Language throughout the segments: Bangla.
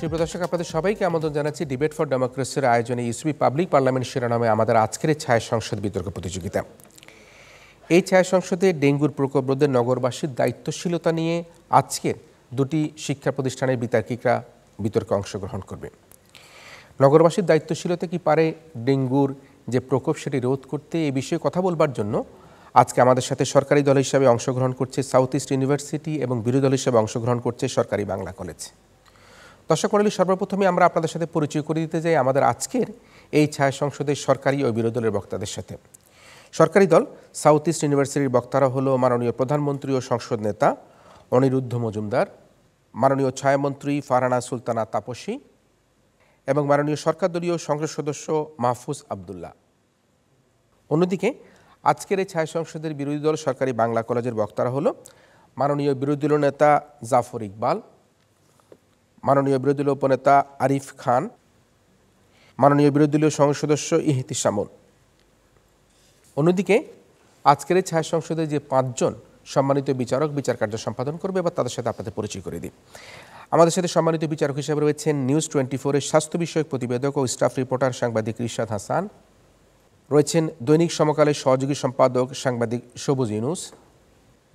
সুপ্রিয় দর্শক, আপনাদের সবাইকে আমন্ত্রণ জানাচ্ছি ডিবেট ফর ডেমোক্রেসির আয়োজনে ইউসিবি পাবলিক পার্লামেন্ট শিরোনামে আমাদের আজকের ছায়া সংসদ বিতর্ক প্রতিযোগিতা। এই ছায়া সংসদে ডেঙ্গুর প্রকোপ রোধে নগরবাসীর দায়িত্বশীলতা নিয়ে আজকের দুটি শিক্ষা প্রতিষ্ঠানের বিতার্কিকরা বিতর্কে অংশগ্রহণ করবে। নগরবাসীর দায়িত্বশীলতা কি পারে ডেঙ্গুর যে প্রকোপ সেটি রোধ করতে, এই বিষয়ে কথা বলবার জন্য আজকে আমাদের সাথে সরকারি দল হিসাবে অংশগ্রহণ করছে সাউথ ইস্ট ইউনিভার্সিটি এবং বিরোধী দল হিসাবে অংশগ্রহণ করছে সরকারি বাংলা কলেজ। দর্শক মণ্ডলী, সর্বপ্রথমে আমরা আপনাদের সাথে পরিচয় করে দিতে যাই আমাদের আজকের এই ছায়া সংসদের সরকারি ও বিরোধী দলের বক্তাদের সাথে। সরকারি দল সাউথ ইস্ট ইউনিভার্সিটির বক্তারা হলো মাননীয় প্রধানমন্ত্রী ও সংসদ নেতা অনিরুদ্ধ মজুমদার, মাননীয় ছায়ামন্ত্রী ফারহানা সুলতানা তাপসী এবং মাননীয় সরকার দলীয় সংসদ সদস্য মাহফুজ আবদুল্লাহ। অন্যদিকে আজকের এই ছায়া সংসদের বিরোধী দল সরকারি বাংলা কলেজের বক্তারা হলো মাননীয় বিরোধী দলীয় নেতা জাফর ইকবাল, মাননীয় বিরোধী দলীয় উপনেতা আরিফ খান, মাননীয় বিরোধী দলীয় সংসদ সদস্য ইহতিসামুল। অন্যদিকে আজকের এই ছায়া সংসদে যে পাঁচজন সম্মানিত বিচারক বিচার কার্য সম্পাদন করবে, এবার তাদের সাথে আপনাদের পরিচয় করে দিই। আমাদের সাথে সম্মানিত বিচারক হিসেবে রয়েছেন নিউজ 24-এর স্বাস্থ্য বিষয়ক প্রতিবেদক ও স্টাফ রিপোর্টার সাংবাদিক রিশাদ হাসান, রয়েছেন দৈনিক সমকালের সহযোগী সম্পাদক সাংবাদিক সবুজ ইউনুস,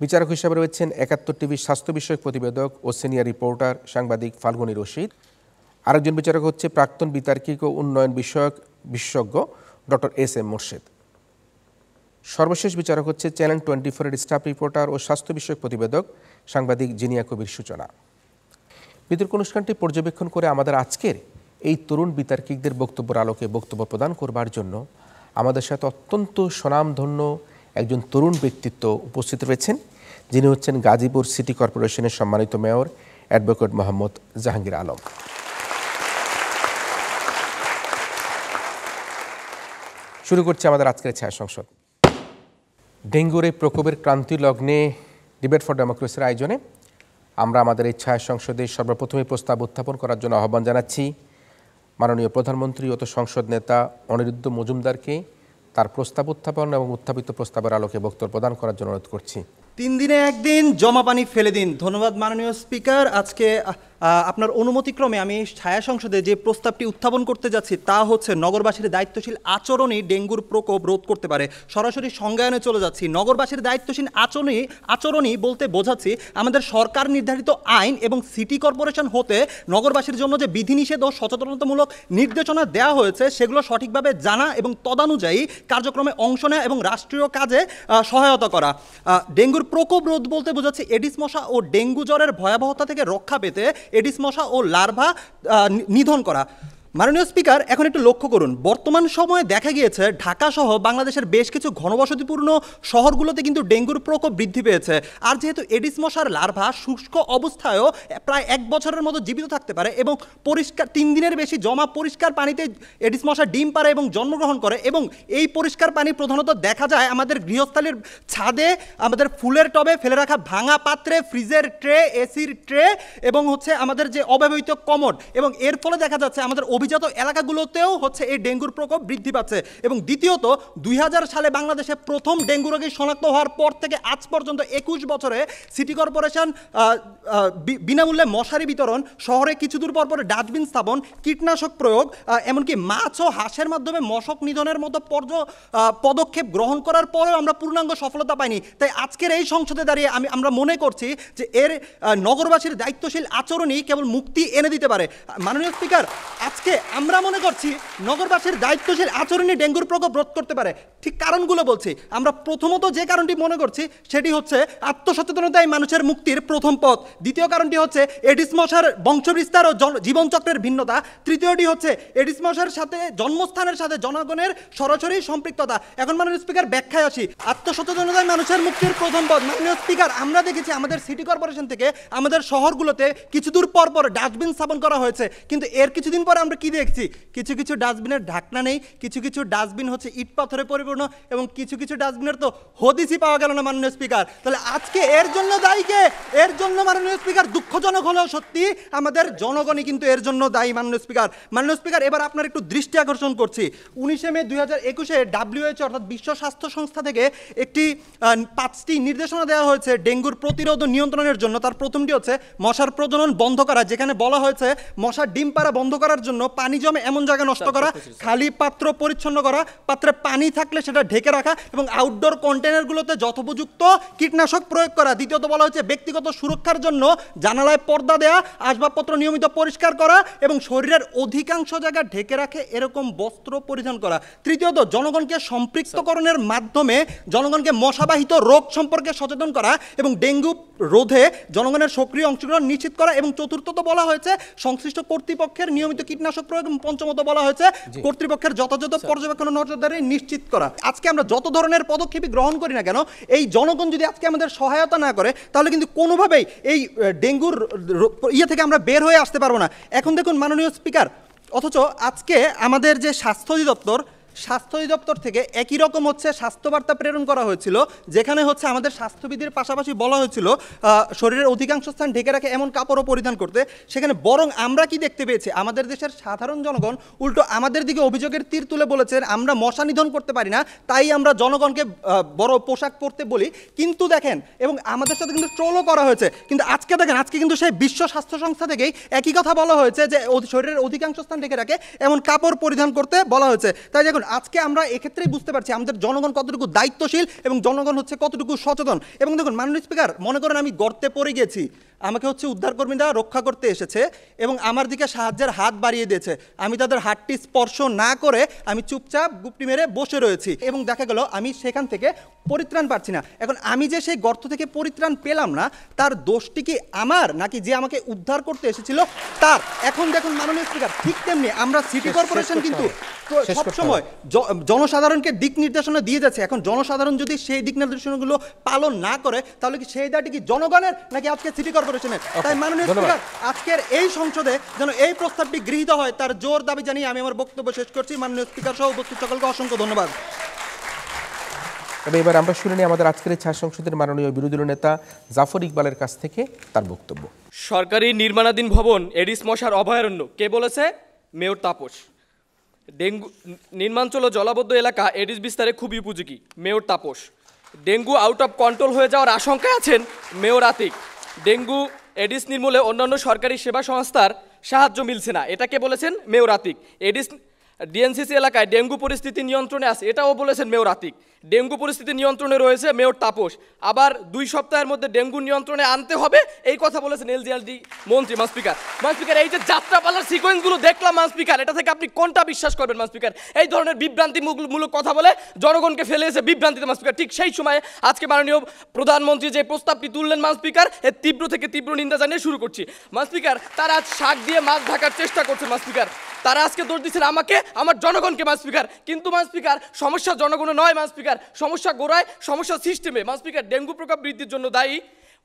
বিচারক হিসেবে রয়েছেন ৭১ টিভির স্বাস্থ্য বিষয়ক প্রতিবেদক ও সিনিয়র রিপোর্টার সাংবাদিক ফাল্গুনী রশিদ, আরেকজন বিচারক হচ্ছে প্রাক্তন বিতার্কিক ও উন্নয়ন বিষয়ক বিশেষজ্ঞ ডক্টর এস এম মোর্শেদ। সর্বশেষ বিচারক হচ্ছে চ্যানেল 24-এর স্টাফ রিপোর্টার ও স্বাস্থ্য বিষয়ক প্রতিবেদক সাংবাদিক জিনিয়া কবির সূচনা। বিতর্ক অনুষ্ঠানটি পর্যবেক্ষণ করে আমাদের আজকের এই তরুণ বিতার্কিকদের বক্তব্যের আলোকে বক্তব্য প্রদান করবার জন্য আমাদের সাথে অত্যন্ত স্বনামধন্য একজন তরুণ ব্যক্তিত্ব উপস্থিত রয়েছেন, যিনি হচ্ছেন গাজীপুর সিটি কর্পোরেশনের সম্মানিত মেয়র অ্যাডভোকেট মোহাম্মদ জাহাঙ্গীর আলম। শুরু করছে আমাদের আজকের ছায়া সংসদ। ডেঙ্গুর এই প্রকোপের ক্রান্তি লগ্নে ডিবেট ফর ডেমোক্রেসির আয়োজনে আমরা আমাদের এই ছায়া সংসদে সর্বপ্রথমে প্রস্তাব উত্থাপন করার জন্য আহ্বান জানাচ্ছি মাননীয় প্রধানমন্ত্রী ও সংসদ নেতা অনিরুদ্ধ মজুমদারকে তার প্রস্তাব উত্থাপন এবং উত্থাপিত প্রস্তাবের আলোকে বক্তব্য প্রদান করার জন্য অনুরোধ করছি। 3 দিনে একদিন জমা পানি ফেলে দিন। ধন্যবাদ মাননীয় স্পিকার। আজকে আপনার অনুমতিক্রমে আমি ছায়া সংসদে যে প্রস্তাবটি উত্থাপন করতে যাচ্ছি তা হচ্ছে নগরবাসীর দায়িত্বশীল আচরণই ডেঙ্গুর প্রকোপ রোধ করতে পারে। সরাসরি সংজ্ঞায়নে চলে যাচ্ছি। নগরবাসীর দায়িত্বশীল আচরণই বলতে বোঝাচ্ছি আমাদের সরকার নির্ধারিত আইন এবং সিটি কর্পোরেশন হতে নগরবাসীর জন্য যে বিধিনিষেধ ও সচেতনতামূলক নির্দেশনা দেওয়া হয়েছে সেগুলো সঠিকভাবে জানা এবং তদানুযায়ী কার্যক্রমে অংশ নেওয়া এবং রাষ্ট্রীয় কাজে সহায়তা করা। ডেঙ্গুর প্রকোপ রোধ বলতে বোঝাচ্ছে এডিস মশা ও ডেঙ্গু জ্বরের ভয়াবহতা থেকে রক্ষা পেতে এডিস মশা ও লার্ভা নিধন করা। মাননীয় স্পিকার, এখন একটু লক্ষ্য করুন, বর্তমান সময়ে দেখা গিয়েছে ঢাকা সহ বাংলাদেশের বেশ কিছু ঘনবসতিপূর্ণ শহরগুলোতে কিন্তু ডেঙ্গুর প্রকোপ বৃদ্ধি পেয়েছে। আর যেহেতু এডিস মশার লার্ভা শুষ্ক অবস্থায়ও প্রায় 1 বছরের মতো জীবিত থাকতে পারে এবং পরিষ্কার 3 দিনের বেশি জমা পরিষ্কার পানিতে এডিস মশা ডিম পারে এবং জন্মগ্রহণ করে, এবং এই পরিষ্কার পানি প্রধানত দেখা যায় আমাদের গৃহস্থালির ছাদে, আমাদের ফুলের টবে ফেলে রাখা ভাঙা পাত্রে, ফ্রিজের ট্রে, এসির ট্রে এবং হচ্ছে আমাদের যে অব্যবহৃত কমোড, এবং এর ফলে দেখা যাচ্ছে আমাদের অভিজাত এলাকাগুলোতেও হচ্ছে এই ডেঙ্গুর প্রকোপ বৃদ্ধি পাচ্ছে। এবং দ্বিতীয়ত 2000 সালে বাংলাদেশে প্রথম ডেঙ্গু রোগী শনাক্ত হওয়ার পর থেকে আজ পর্যন্ত 21 বছরে সিটি কর্পোরেশন বিনামূল্যে মশারি বিতরণ, শহরে কিছু দূর পর পর ডাস্টবিন স্থাপন, কীটনাশক প্রয়োগ, এমনকি মাছ ও হাঁসের মাধ্যমে মশক নিধনের মতো পদক্ষেপ গ্রহণ করার পরেও আমরা পূর্ণাঙ্গ সফলতা পাইনি। তাই আজকের এই সংসদে দাঁড়িয়ে আমরা মনে করছি যে এর নগরবাসীর দায়িত্বশীল আচরণই কেবল মুক্তি এনে দিতে পারে। মাননীয় স্পিকার, আজকে আমরা মনে করছি নগরবাসীর দায়িত্বশীল আচরণই ডেঙ্গুর প্রকোপ রোধ করতে পারে। ঠিক কারণগুলো বলছি। আমরা প্রথমত যে কারণটি মনে করছি সেটি হচ্ছে আত্মসচেতনতাই মানুষের মুক্তির প্রথম পথ। দ্বিতীয় কারণটি হচ্ছে এডিস মশার বংশবিস্তার ও জীবনচক্রের ভিন্নতা। তৃতীয়টি হচ্ছে এডিস মশার সাথে জন্মস্থানের সাথে জনগণের সরাসরি সম্পৃক্ততা। এখন মাননীয় স্পিকার ব্যাখ্যায় আসি। আত্মসচেতনতাই মানুষের মুক্তির প্রথম পথ। মাননীয় স্পিকার, আমরা দেখেছি আমাদের সিটি কর্পোরেশন থেকে আমাদের শহরগুলোতে কিছু দূর পর পর ডাস্টবিন স্থাপন করা হয়েছে, কিন্তু এর কিছুদিন পরে আমরা কি দেখছি, কিছু কিছু ডাস্টবিনের ঢাকনা নেই, কিছু কিছু ডাস্টবিন হচ্ছে ইট পাথরে পরিপূর্ণ, এবং কিছু কিছু ডাস্টবিনের তো হদিসই পাওয়া গেল না মাননীয় স্পিকার। তাহলে আজকে এর জন্য দায়ী কে? এর জন্য মাননীয় স্পিকার, দুঃখজনক হলেও সত্যি আমাদের জনগণই কিন্তু এর জন্য দায়ী মাননীয় স্পিকার। মাননীয় স্পিকার, এবার আপনার একটু দৃষ্টি আকর্ষণ করছি। 19 মে 2021-এ WHO অর্থাৎ বিশ্ব স্বাস্থ্য সংস্থা থেকে একটি 5টি নির্দেশনা দেওয়া হয়েছে ডেঙ্গুর প্রতিরোধ ও নিয়ন্ত্রণের জন্য। তার প্রথমটি হচ্ছে মশার প্রজনন বন্ধ করা, যেখানে বলা হয়েছে মশার ডিম পাড়া বন্ধ করার জন্য পানি জমে এমন জায়গায় নষ্ট করা, খালি পাত্র পরিচ্ছন্ন করা, পাত্রে পানি থাকলে সেটা ঢেকে রাখা এবং আউটডোর কন্টেনারগুলোতে যথোপযুক্ত কীটনাশক প্রয়োগ করা। দ্বিতীয়ত বলা হয়েছে ব্যক্তিগত সুরক্ষার জন্য জানালায় পর্দা দেয়া, আসবাবপত্র নিয়মিত পরিষ্কার করা এবং শরীরের অধিকাংশ জায়গা ঢেকে রাখে এরকম বস্ত্র পরিধান করা। তৃতীয়ত জনগণকে সম্পৃক্তকরণের মাধ্যমে জনগণকে মশাবাহিত রোগ সম্পর্কে সচেতন করা এবং ডেঙ্গু রোধে জনগণের সক্রিয় অংশগ্রহণ নিশ্চিত করা। এবং চতুর্থত বলা হয়েছে সংশ্লিষ্ট কর্তৃপক্ষের নিয়মিত কীটনাশক প্রয়োগ এবং পঞ্চমত বলা হয়েছে কর্তৃপক্ষের যথাযথ পর্যবেক্ষণ ও নজরদারি নিশ্চিত করা। আজকে আমরা যত ধরনের পদক্ষেপই গ্রহণ করি না কেন, এই জনগণ যদি আজকে আমাদের সহায়তা না করে তাহলে কিন্তু কোনোভাবেই এই ডেঙ্গুর থেকে আমরা বের হয়ে আসতে পারবো না। এখন দেখুন মাননীয় স্পিকার, অথচ আজকে আমাদের যে স্বাস্থ্য অধিদপ্তর থেকে একই রকম হচ্ছে স্বাস্থ্যবার্তা প্রেরণ করা হয়েছিল, যেখানে হচ্ছে আমাদের স্বাস্থ্যবিধির পাশাপাশি বলা হয়েছিল শরীরের অধিকাংশ স্থান ঢেকে রাখে এমন কাপড়ও পরিধান করতে। সেখানে বরং আমরা কি দেখতে পেয়েছি, আমাদের দেশের সাধারণ জনগণ উল্টো আমাদের দিকে অভিযোগের তীর তুলে বলেছেন আমরা মশা নিধন করতে পারি না, তাই আমরা জনগণকে বড় পোশাক পরতে বলি। কিন্তু দেখেন, এবং আমাদের সাথে কিন্তু ট্রোলও করা হয়েছে, কিন্তু আজকে দেখেন, আজকে কিন্তু সেই বিশ্ব স্বাস্থ্য সংস্থা থেকেই একই কথা বলা হয়েছে যে শরীরের অধিকাংশ স্থান ঢেকে রাখে এমন কাপড় পরিধান করতে বলা হয়েছে। তাই দেখুন, আজকে আমরা এক্ষেত্রেই বুঝতে পারছি আমাদের জনগণ কতটুকু দায়িত্বশীল এবং জনগণ হচ্ছে কতটুকু সচেতন। এবং দেখুন মাননীয় স্পিকার, মনে করেন আমি গর্তে পড়ে গেছি, আমাকে হচ্ছে উদ্ধারকর্মীরা রক্ষা করতে এসেছে এবং আমার দিকে সাহায্যের হাত বাড়িয়ে দিয়েছে, আমি তাদের হাতটি স্পর্শ না করে আমি চুপচাপ গুপটি মেরে বসে রয়েছি এবং দেখা গেল আমি সেখান থেকে পরিত্রাণ পাচ্ছি না। এখন আমি যে সেই গর্ত থেকে পরিত্রাণ পেলাম না, তার দোষটি কি আমার নাকি যে আমাকে উদ্ধার করতে এসেছিল তার? এখন দেখুন মাননীয় স্পিকার, ঠিক তেমনি আমরা সিটি কর্পোরেশন কিন্তু সবসময় জনসাধারণকে দিক নির্দেশনা দিয়ে যাচ্ছে। এখন জনসাধারণ যদি সেই দিক নির্দেশনাগুলো পালন না করে তাহলে কি সেই দায়টি কি জনগণের নাকি আজকে সিটি কর্পোরেশনের? তাই মাননীয় স্পিকার, আজকের এই সংসদে যেন এই প্রস্তাবটি গৃহীত হয় তার জোর দাবি জানিয়ে আমি আমার বক্তব্য শেষ করছি। মাননীয় স্পিকার সহ উপস্থিত সকলকে অসংখ্য ধন্যবাদ। তবে এবার আমরা শুনে নিই আমাদের আজকের ছায়া সংসদের মাননীয় বিরোধী দলীয় নেতা জাফর ইকবালের কাছ থেকে তার বক্তব্য। সরকারি নির্মাণাধীন ভবন এডিস মশার অভয়ারণ্য কে বলেছে? মেয়র তাপস। ডেঙ্গু নির্মাঞ্চল ও জলাবদ্ধ এলাকা এডিস বিস্তারে খুবই উপযোগী, mayor Tapas. Dengue out of control হয়ে যাওয়ার আশঙ্কায় আছেন, মেয়র আতিক। ডেঙ্গু এডিস নির্মূলে অন্যান্য সরকারি সেবা সংস্থার সাহায্য মিলছে না, এটাকে বলেছেন মেয়র আতিক। এডিস ডিএনসিসি এলাকায় ডেঙ্গু পরিস্থিতি নিয়ন্ত্রণে আছে, এটাও বলেছেন মেয়র আতিক। ডেঙ্গু পরিস্থিতি নিয়ন্ত্রণে রয়েছে, মেয়র তাপস। আবার 2 সপ্তাহের মধ্যে ডেঙ্গু নিয়ন্ত্রণে আনতে হবে, এই কথা বলেছেন এলজিআরডি মন্ত্রী। স্পিকার, এই যে যাত্রাপালার সিকোয়েন্সগুলো দেখলাম স্পিকার, এটা থেকে আপনি কোনটা বিশ্বাস করবেন স্পিকার? এই ধরনের বিভ্রান্তিমূলক কথা বলে জনগণকে ফেলে এসে বিভ্রান্তিতে স্পিকার। ঠিক সেই সময়ে আজকে মাননীয় প্রধানমন্ত্রী যে প্রস্তাবটি তুললেন স্পিকার, এর তীব্র থেকে তীব্র নিন্দা জানিয়ে শুরু করছি স্পিকার। তারা আজ শাক দিয়ে মাছ ঢাকার চেষ্টা করছেন স্পিকার। তারা আজকে দোষ দিচ্ছেন আমাকে, আমার জনগণকে স্পিকার। কিন্তু স্পিকার, সমস্যা জনগণ নয় স্পিকার, সমস্যা গোড়ায়, সমস্যা সিস্টেমে স্পিকার। ডেঙ্গু প্রকোপ বৃদ্ধির জন্য দায়ী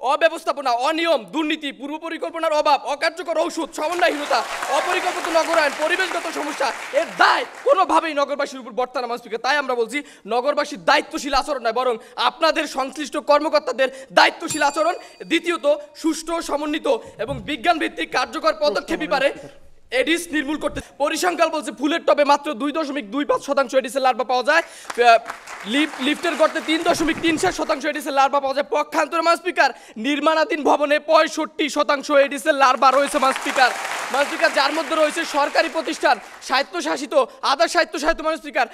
অব্যবস্থাপনা, অনিয়ম, দুর্নীতি, পূর্ব পরিকল্পনার অভাব, অকার্যকর ঔষধ, সমন্বয়হীনতা, অপরিকল্পিত নগরায়ন, পরিবেশগত সমস্যা। এর দায় কোনোভাবেই নগরবাসীর উপর বর্তায় না স্পিকার। তাই আমরা বলছি নগরবাসীর দায়িত্বশীল আচরণ নয়, বরং আপনাদের সংশ্লিষ্ট কর্মকর্তাদের দায়িত্বশীল আচরণ। দ্বিতীয়ত, সুষ্ঠু, সমন্বিত এবং বিজ্ঞান ভিত্তিক কার্যকর পদক্ষেপই পারে এডিস নির্মূল করতে। পরিসংখ্যান বলছে ফুলের টবে মাত্র 2.25% এডিসের লার্ভা পাওয়া যায়, লিফটের গর্তে 3.37% এডিসের লার্ভা পাওয়া যায়। পক্ষান্তরে স্পিকার, নির্মাণাধীন ভবনে 65% এডিসের লার্ভা রয়েছে স্পিকার, যার মধ্যে রয়েছে সরকারি প্রতিষ্ঠান, স্বায়ত্তশাসিত, আধা স্বায়ত্তশাসিত স্পিকার,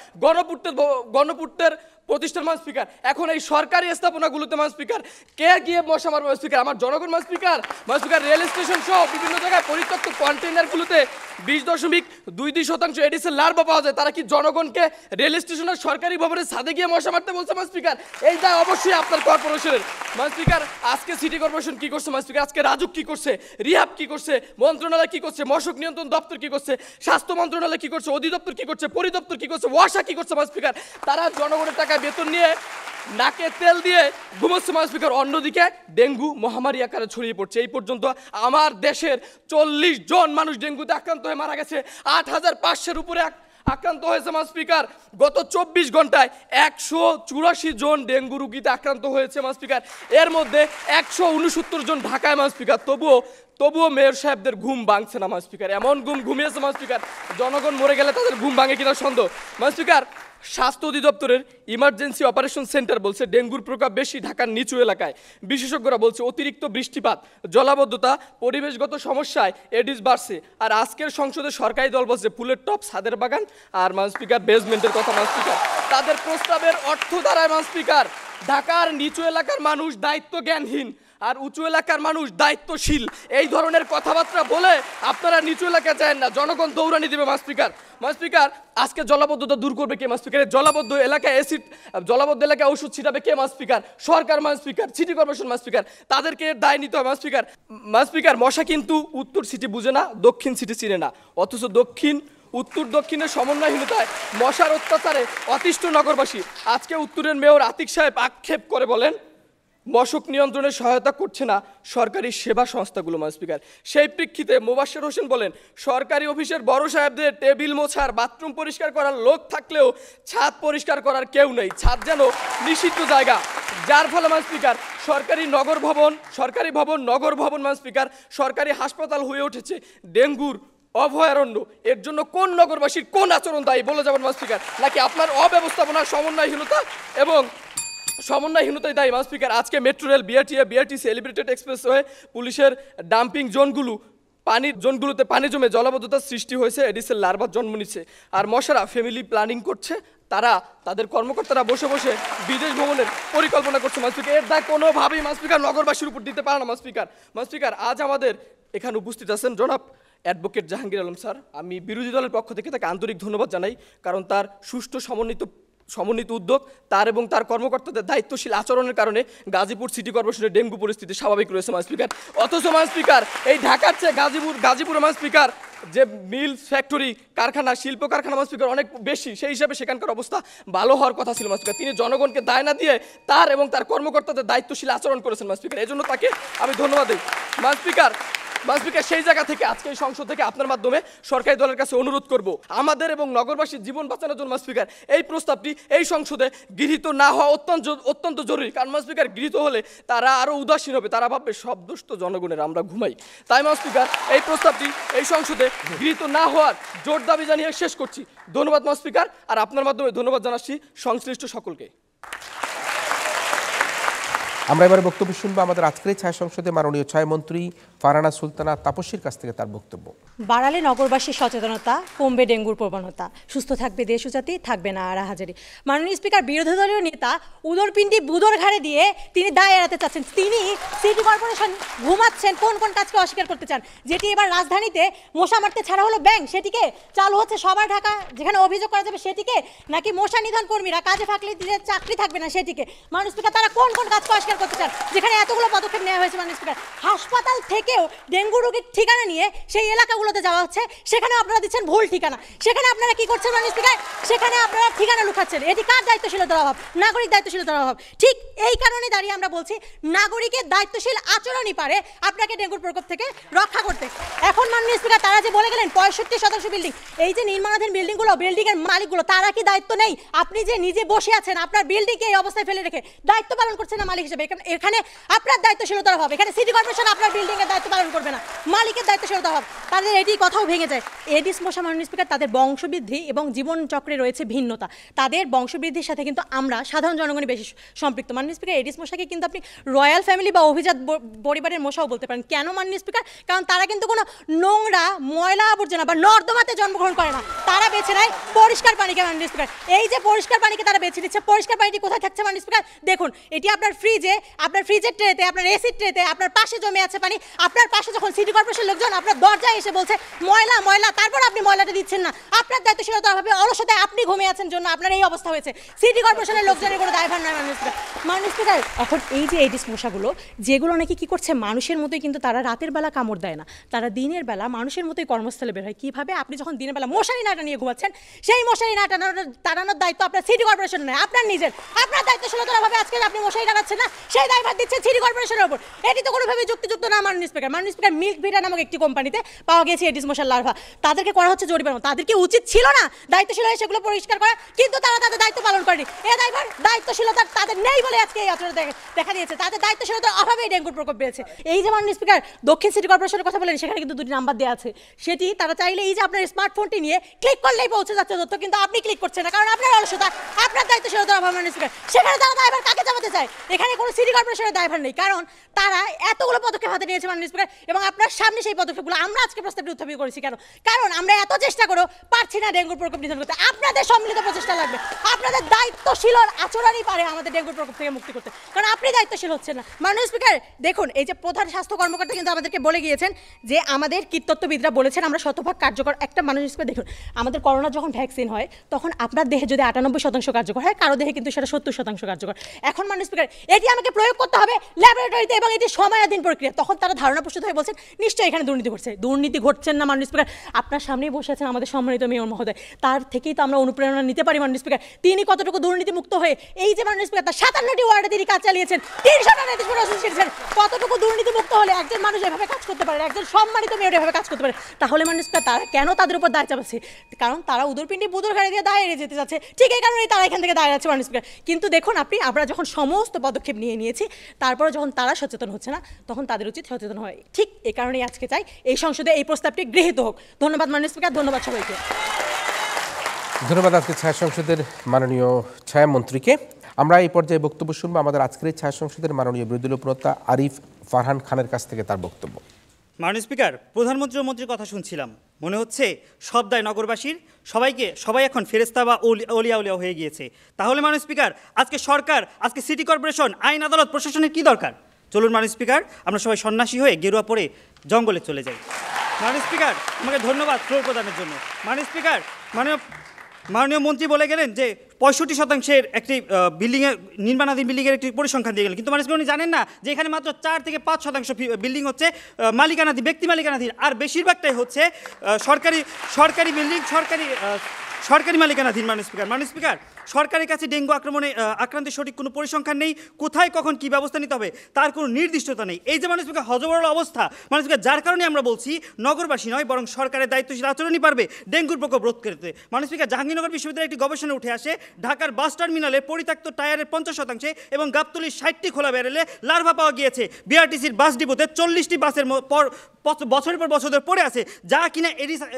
গণপূর্তের প্রতিষ্ঠান স্পিকার। এখন এই সরকারি স্থাপনাগুলোতে স্পিকার কে গিয়ে মশা মারবে স্পিকার? আমার জনগণ স্পিকার। রেল স্টেশন সহ বিভিন্ন জায়গায় পরিত্যক্ত কন্টেইনারগুলোতে 20.22% এডিসের লার্ভা পাওয়া যায়। তারা কি জনগণকে রেল স্টেশনের সরকারি ভবনের ছাদে গিয়ে মশা মারতে বলছে স্পিকার? এই দায় অবশ্যই আপনার কর্পোরেশনের স্পিকার। আজকে সিটি কর্পোরেশন কি করছে স্পিকার? আজকে রাজুক কি করছে, রিহাব কি করছে, মন্ত্রণালয় কি করছে, মশক নিয়ন্ত্রণ দপ্তর কি করছে, স্বাস্থ্য মন্ত্রণালয় কি করছে, অধিদপ্তর কি করছে, পরিদপ্তর কি করছে, ওয়াসা কি করছে স্পিকার? তারা জনগণের টাকায় টাকায় বেতন নিয়ে নাকে তেল দিয়ে ঘুমোচ্ছে মাউস স্পিকার। অন্যদিকে ডেঙ্গু মহামারী আকারে ছড়িয়ে পড়ছে। এই পর্যন্ত আমার দেশের 40 জন মানুষ ডেঙ্গুতে আক্রান্ত হয়ে মারা গেছে, 8500-এর উপরে আক্রান্ত হয়েছে মাউস স্পিকার। গত 24 ঘন্টায় 184 জন ডেঙ্গু রোগীতে আক্রান্ত হয়েছে মাউস স্পিকার। এর মধ্যে 169 জন ঢাকায় মাউস স্পিকার। তবুও মেয়র সাহেবদের ঘুম ভাঙছে না মাউস স্পিকার। এমন ঘুম ঘুমিয়েছে মাউস স্পিকার, জনগণ মরে গেলে তাদের ঘুম ভাঙে কিনা সন্দেহ। মাউস স্পিকার, স্বাস্থ্য অধিদপ্তরের ইমার্জেন্সি অপারেশন সেন্টার বলছে ডেঙ্গুর প্রকোপ বেশি ঢাকার নিচু এলাকায়। বিশেষজ্ঞরা বলছে অতিরিক্ত বৃষ্টিপাত, জলাবদ্ধতা, পরিবেশগত সমস্যায় এডিস বাড়ছে। আর আজকের সংসদে সরকারি দল বলছে ফুলের টপ, ছাদের বাগান আর মাউস স্পিকার বেসমেন্টের কথা। মাউস স্পিকার, তাদের প্রস্তাবের অর্থ দাঁড়ায় মাউস স্পিকার ঢাকার নিচু এলাকার মানুষ দায়িত্ব জ্ঞানহীন আর উঁচু এলাকার মানুষ দায়িত্বশীল। এই ধরনের কথাবার্তা বলে আপনারা নিচু এলাকায় যায় না, জনগণ দৌড়ানি দিবে মাউস স্পিকার। মাউস স্পিকার, আজকে জলাবদ্ধতা দূর করবে কে মাউস স্পিকার? জলাবদ্ধ এলাকায় জলাবদ্ধ এলাকায় ওষুধ ছিটাবে কে মাউস স্পিকার? সরকার মাউস স্পিকার, সিটি কর্পোরেশন মাউস স্পিকার, তাদেরকে দায় নিতে হবে মাউস স্পিকার। মাউস স্পিকার, মশা কিন্তু উত্তর সিটি বুঝে না, দক্ষিণ সিটি চিনে না, অথচ উত্তর দক্ষিণের সমন্বয়হীনতায় মশার অত্যাচারে অতিষ্ঠ নগরবাসী। আজকে উত্তরের মেয়র আতিক সাহেব আক্ষেপ করে বলেন মশক নিয়ন্ত্রণে সহায়তা করছে না সরকারি সেবা সংস্থাগুলো মাউস স্পিকার। সেই প্রেক্ষিতে মোবাশ্বের হোসেন বলেন সরকারি অফিসের বড় সাহেবদের টেবিল মোছার, বাথরুম পরিষ্কার করার লোক থাকলেও ছাদ পরিষ্কার করার কেউ নেই। ছাদ যেন নিষিদ্ধ জায়গা, যার ফলে মাউস স্পিকার সরকারি ভবন নগর ভবন মাউস স্পিকার সরকারি হাসপাতাল হয়ে উঠেছে ডেঙ্গুর অভয়ারণ্য। এর জন্য কোন নগরবাসীর কোন আচরণ দায়ী বলে যাবেন মাউস স্পিকার? নাকি আপনার অব্যবস্থাপনা, সমন্বয়হীনতাই দায়ী মাউস স্পিকার? আজকে metro rail, BRTC, elevated expressway, পুলিশের ডাম্পিং জোনগুলোতে পানি জমে জলাবদ্ধতার সৃষ্টি হয়েছে, এডিসের লার্ভার জন্ম নিচ্ছে। আর মশারা ফ্যামিলি প্ল্যানিং করছে, তাদের কর্মকর্তারা বসে বসে বিদেশ ভ্রমণের পরিকল্পনা করছে মাউস স্পিকার। এর দায় কোনোভাবেই মাউস স্পিকার নগরবাসীর উপর দিতে পারে না মাউস স্পিকার। মাউস স্পিকার, আজ আমাদের এখানে উপস্থিত আছেন জনাব অ্যাডভোকেট জাহাঙ্গীর আলম স্যার। আমি বিরোধী দলের পক্ষ থেকে তাকে আন্তরিক ধন্যবাদ জানাই, কারণ তার সুষ্ঠু সমন্বিত উদ্যোগ, তার এবং তার কর্মকর্তাদের দায়িত্বশীল আচরণের কারণে গাজীপুর সিটি কর্পোরেশনের ডেঙ্গু পরিস্থিতি স্বাভাবিক রয়েছে মাউস স্পিকার। অথচ মাউস স্পিকার, এই ঢাকার চেয়ে গাজীপুরে মাউস স্পিকার যে মিল, ফ্যাক্টরি, কারখানা, শিল্প কারখানা মাউস স্পিকার অনেক বেশি, সেই হিসাবে সেখানকার অবস্থা ভালো হওয়ার কথা ছিল মাউস স্পিকার। তিনি জনগণকে দায় না দিয়ে তার এবং তার কর্মকর্তাদের দায়িত্বশীল আচরণ করেছেন মাউস স্পিকার। এই জন্য তাকে আমি ধন্যবাদ দিই মাউস স্পিকার। সেই জায়গা থেকে আজকে এই সংসদ থেকে আপনার মাধ্যমে সরকারি দলের কাছে অনুরোধ করব, আমাদের এবং নগরবাসীর জীবন বাঁচানোর জন্য মাউস স্পিকার এই প্রস্তাবটি এই সংসদে গৃহীত না হওয়া অত্যন্ত জরুরি। কারণ মাউস স্পিকার, গৃহীত হলে তারা আরও উদাসীন হবে, তারা ভাববে সব দোষ তো জনগণের, আমরা ঘুমাই। তাই মাউস স্পিকার, এই প্রস্তাবটি এই সংসদে গৃহীত না হওয়ার জোর দাবি জানিয়ে শেষ করছি। ধন্যবাদ মাউস স্পিকার। আর আপনার মাধ্যমে ধন্যবাদ জানাচ্ছি সংশ্লিষ্ট সকলকে। আমরা এবারে বক্তব্য শুনবো আমাদের আজকের ছায়া সংসদে মাননীয় ছায়ামন্ত্রী ফারহানা সুলতানা তাপসীর কাছ থেকে তার বক্তব্য। বাড়ালে নগরবাসীর সচেতনতা, কমবে ডেঙ্গুর প্রবণতা, সুস্থ থাকবে দেশ ও জাতি, থাকবে না আড়াহাজারি। মাননীয় স্পিকার, বিরোধী দলীয় নেতা উদরপিণ্ডি বুদর ঘাড়ে দিয়ে তিনি দায় এড়াতে চাচ্ছেন। তিনি সিটি কর্পোরেশন ঘুমাচ্ছেন, কোন কাজকে অস্বীকার করতে চান? যেটি এবার রাজধানীতে মশা মারতে ছাড়া হলো ব্যাংক, সেটিকে চালু হচ্ছে সবার ঢাকা, যেখানে অভিযোগ করা যাবে সেটিকে, নাকি মশা নিধন কর্মীরা কাজে ফাঁকলে দিলে চাকরি থাকবে না সেটিকে? মাননীয় স্পিকার, তারা কোন কাজকে অস্বীকার করতে চান যেখানে এতগুলো পদক্ষেপ নেওয়া হয়েছে? মাননীয় স্পিকার, হাসপাতাল থেকেও ডেঙ্গু রোগীর ঠিকানা নিয়ে সেই এলাকাগুলোতে যাওয়া হচ্ছে, সেখানে আপনারা দিচ্ছেন ভুল ঠিকানা। সেখানে আপনারা কি করছেন মাননীয় স্পিকার? সেখানে আপনারা ঠিকানা লুকাচ্ছেন। এটি কার দায়িত্বশীলতার অভাব? নাগরিক দায়িত্বশীলতার অভাব। ঠিক এই কারণে দাঁড়িয়ে আমরা বলছি নাগরিকের দায়িত্বশীল আচরণই পারে আপনাকে ডেঙ্গুর প্রকোপ থেকে রক্ষা করতে। এখন মাননীয় স্পিকার, তারা যে বলে গেলেন 65% বিল্ডিং, এই যে নির্মাণাধীন বিল্ডিংয়ের মালিকগুলো, তারা কি দায়িত্ব নেই? আপনি যে নিজে বসে আছেন আপনার বিল্ডিংকে এই অবস্থায় ফেলে রেখে দায়িত্ব পালন করছেন না মালিক হিসেবে? এখানে আপনার দায়িত্বশীলতার অভাব। এখানে সিটি কর্পোরেশন আপনার বিল্ডিংয়ের দায়িত্ব পালন করবে না, মালিকের দায়িত্বশীলতার অভাব। তাদের এটি কথাও ভেঙে যায়। এডিস মশা, মাননীয় স্পিকার, তাদের বংশবৃদ্ধি এবং জীবন চক্রে রয়েছে ভিন্নতা। তাদের বংশবৃদ্ধির সাথে কিন্তু আমরা সাধারণ জনগণই বেশি সম্পৃক্ত। মাননীয় স্পিকার, এডিস মশাকে কিন্তু আপনি রয়্যাল ফ্যামিলি বা অভিজাত পরিবারের মশাও বলতে পারেন। কেন মাননীয় স্পিকার? কারণ তারা কিন্তু কোনো নোংরা, ময়লা, আবর্জনা বা নর্দমাতে জন্মগ্রহণ করে না। তারা বেছে নেয় পরিষ্কার পানিকে। মাননীয় স্পিকার, এই যে পরিষ্কার পানিকে তারা বেছে নিচ্ছে, পরিষ্কার পানিটি কোথায় থাকছে মাননীয় স্পিকার? দেখুন, এটি আপনার ফ্রিজের ট্রেতে, আপনার এসির ট্রেতে, আপনার পাশে জমে আছে পানি। আপনার পাশে যখন সিটি কর্পোরেশন লোকজন আপনার দরজায় এসে বলছে ময়লা ময়লা, তারপর আপনি ময়লাটা দিচ্ছেন না। আপনার দায়িত্বশীলতার অভাবে অলসতায় আপনি ঘুমিয়ে আছেন জন্য আপনার এই অবস্থা হয়েছে। সিটি কর্পোরেশনের লোকজনের কোনো দায়ভার নয় মাননীয় স্পিকার। এখন এই যে এডিস মশাগুলো যেগুলো নাকি কি করছে মানুষের মতোই, কিন্তু তারা রাতের বেলা কামড় দেয় না, তারা দিনের বেলা মানুষের মতোই কর্মস্থলে বের হয়। কীভাবে? আপনি যখন দিনের বেলা মশারি না টানিয়ে ঘুমাচ্ছেন, সেই মশারি না টানানোর দায়িত্ব আপনার সিটি কর্পোরেশন নয়, আপনার নিজের। আপনার দায়িত্বশীলতার অভাবে আজকে আপনি মশারি টানাচ্ছেন না, সেই দায়ভার দিচ্ছেন সিটি কর্পোরেশনের উপর। এটি তো কোনোভাবে যুক্তিযুক্ত না মাননীয় স্পিকার। মাননীয় স্পিকার, মিল্ক ভিটা নামক একটি কোম্পানিতে পাওয়া গেছে এডিস মশার লার্ভা, তাদেরকে করা হচ্ছে জরিমানা। তাদের কি উচিত ছিল না দায়িত্বশীল হয়ে সেগুলো পরিষ্কার করা? কিন্তু তারা তাদের দায়িত্ব পালন করেনি। এ দায়ভার দায়িত্বশীলতা তাদের নেই বলে আজকে এই আচরণ দেখা দিয়েছে। তাদের দায়িত্বশীলতার অভাবে ডেঙ্গুর প্রকোপ বেড়েছে। এই যে মাননীয় স্পিকার দক্ষিণ সিটি কর্পোরেশনের কথা বলেন, সেখানে কিন্তু দুটি নাম্বার দেওয়া আছে। সেটি তারা চাইলে এই যে আপনার স্মার্টফোনটি নিয়ে ক্লিক করলেই পৌঁছে যাচ্ছে তথ্য, কিন্তু আপনি ক্লিক করছেন না, কারণ আপনার অলসতা, আপনার দায়িত্বশীলতার অভাব। মাননীয় স্পিকার, সেখানে তারা দায়ভার কাকে চাপাতে চায়? এখানে কোনো সিটি কর্পোরেশনের দায়ভার নেই, কারণ তারা এতগুলো পদক্ষেপ হাতে নিয়েছে মাননীয় স্পিকার, এবং আপনার সামনে সেই পদক্ষেপগুলো আমরা আজকে প্রস্তাবটি উত্থাপিত করেছি। কেন? কারণ আমরা এত চেষ্টা করেও পারছি না ডেঙ্গুর প্রকোপ নিধন করতে। আপনাদের সম্মিলিত প্রচেষ্টা লাগবে। আপনাদের দায়িত্বশীল আচরণই পারে আমাদের ডেঙ্গুর প্রকোপ থেকে মুক্তি করতে, কারণ আপনি দায়িত্বশীল হচ্ছেন না। মাননীয় স্পিকার, দেখুন এই যে প্রধান স্বাস্থ্য কর্মকর্তা কিন্তু আমাদেরকে বলে গিয়েছেন যে আমাদের কীটতত্ত্ববিদরা বলেছেন আমরা শতভাগ কার্যকর। একটা মাননীয় স্পিকার দেখুন, আমাদের করোনা যখন ভ্যাকসিন হয় তখন আপনার দেহে যদি 98% কার্যকর হয়, কারো দেহে কিন্তু সেটা 70% কার্যকর। এখন মাননীয় স্পিকার এটি আমাকে প্রয়োগ করতে হবে ল্যাবরেটরিতে, এবং এটি সময়াধীন প্রক্রিয়া। তখন তারা ধারণা প্রস্তুত হয়ে বলছেন নিশ্চয়ই এখানে দুর্নীতি ঘটছে। দুর্নীতি ঘটছেন না মাননীয় স্পিকার, আপনার সামনেই বসে আছেন আমাদের সম্মানিত মেয়র মহোদয়, তার থেকেই তো আমরা অনুপ্রেরণা নিতে পারি মাননীয় স্পিকার। তিনি কতটুকু দুর্নীতি মুক্ত হয়ে এই যে মাননীয় স্পিকার তার 57টি ওয়ার্ডে তিনি কাজ চালিয়েছেন, 300টা নির্দেশনা শিখেছেন, কতটুকু দুর্নীতি মুক্ত হলে একজন মানুষ এভাবে কাজ করতে পারে, একজন সম্মানিত মেয়র এভাবে কাজ করতে পারে। তাহলে মাননীয় স্পিকার তারা কেন তাদের উপর দায় চাপাচ্ছে? কারণ তারা উদরপিণ্ডি বুদর ঘাড়ে দিয়ে দায় এড়িয়ে যেতে যাচ্ছে, ঠিক এই কারণেই তারা এখান থেকে দায় যাচ্ছে মাননীয় স্পিকার। কিন্তু দেখুন আমরা যখন সমস্ত পদক্ষেপ নিয়েছি, তারপরে যখন তারা সচেতন হচ্ছে না, তখন তাদের উচিত সচেতন হয়। ঠিক এই কারণেই আজকে চাই এই সংসদে এই প্রস্তাবটি গৃহীত হোক। ধন্যবাদ মাননীয় স্পিকার, ধন্যবাদ সবাইকে। ধন্যবাদ আজকে ছায়া সংসদের মাননীয় ছায়ামন্ত্রীকে। আমরা এই পর্যায়ে বক্তব্য শুনবো আমাদের আজকের এই ছায়া সংসদের মাননীয় বিরোধী দলীয় উপনেতা আরিফ ফারহান খানের কাছ থেকে তার বক্তব্য। মাননীয় স্পিকার, প্রধানমন্ত্রী ও মন্ত্রীর কথা শুনছিলাম, মনে হচ্ছে সব দায় নগরবাসীর, সবাই এখন ফেরেস্তা বা অলিয়া উলিয়া হয়ে গিয়েছে। তাহলে মাননীয় স্পিকার, আজকে সরকার, আজকে সিটি কর্পোরেশন, আইন আদালত, প্রশাসনের কি দরকার? চলুন মাননীয় স্পিকার, আমরা সবাই সন্ন্যাসী হয়ে গেরুয়া পরে জঙ্গলে চলে যাই। মাননীয় স্পিকার, আমাকে ধন্যবাদ ফ্লোর প্রদানের জন্য। মাননীয় স্পিকার, মাননীয় মন্ত্রী বলে গেলেন যে 65% একটি বিল্ডিংয়ের নির্মাণাধীন বিল্ডিংয়ের একটি পরিসংখ্যান দিয়ে গেলেন, কিন্তু মাননীয় স্পিকার উনি জানেন না যে এখানে মাত্র 4 থেকে 5% বিল্ডিং হচ্ছে মালিকানাধীন, ব্যক্তি মালিকানাধীন, আর বেশিরভাগটাই হচ্ছে সরকারি বিল্ডিং, সরকারি মালিকানাধীন। মাননীয় স্পিকার, সরকারের কাছে ডেঙ্গু আক্রান্তের সঠিক কোনো পরিসংখ্যান নেই, কোথায় কখন কি ব্যবস্থা নিতে হবে তার কোনো নির্দিষ্টতা নেই। এই যে মাননীয় স্পিকার হযবরল অবস্থা মাননীয় স্পিকার, যার কারণে আমরা বলছি নগরবাসী নয় বরং সরকারের দায়িত্বশীল আচরণই পারবে ডেঙ্গুর প্রকোপ রোধ করতে। মাননীয় স্পিকার, জাহাঙ্গীরনগর বিশ্ববিদ্যালয়ের একটি গবেষণা উঠে আসে ঢাকার বাস টার্মিনালে পরিত্যক্ত টায়ারের 50% এবং গাবতলির 60টি খোলা ব্যারেলে লার্ভা পাওয়া গিয়েছে। বিআরটিসির বাস ডিপোতে 40টি বাসের বছরের পর বছর ধরে পড়ে আছে, যা কিনা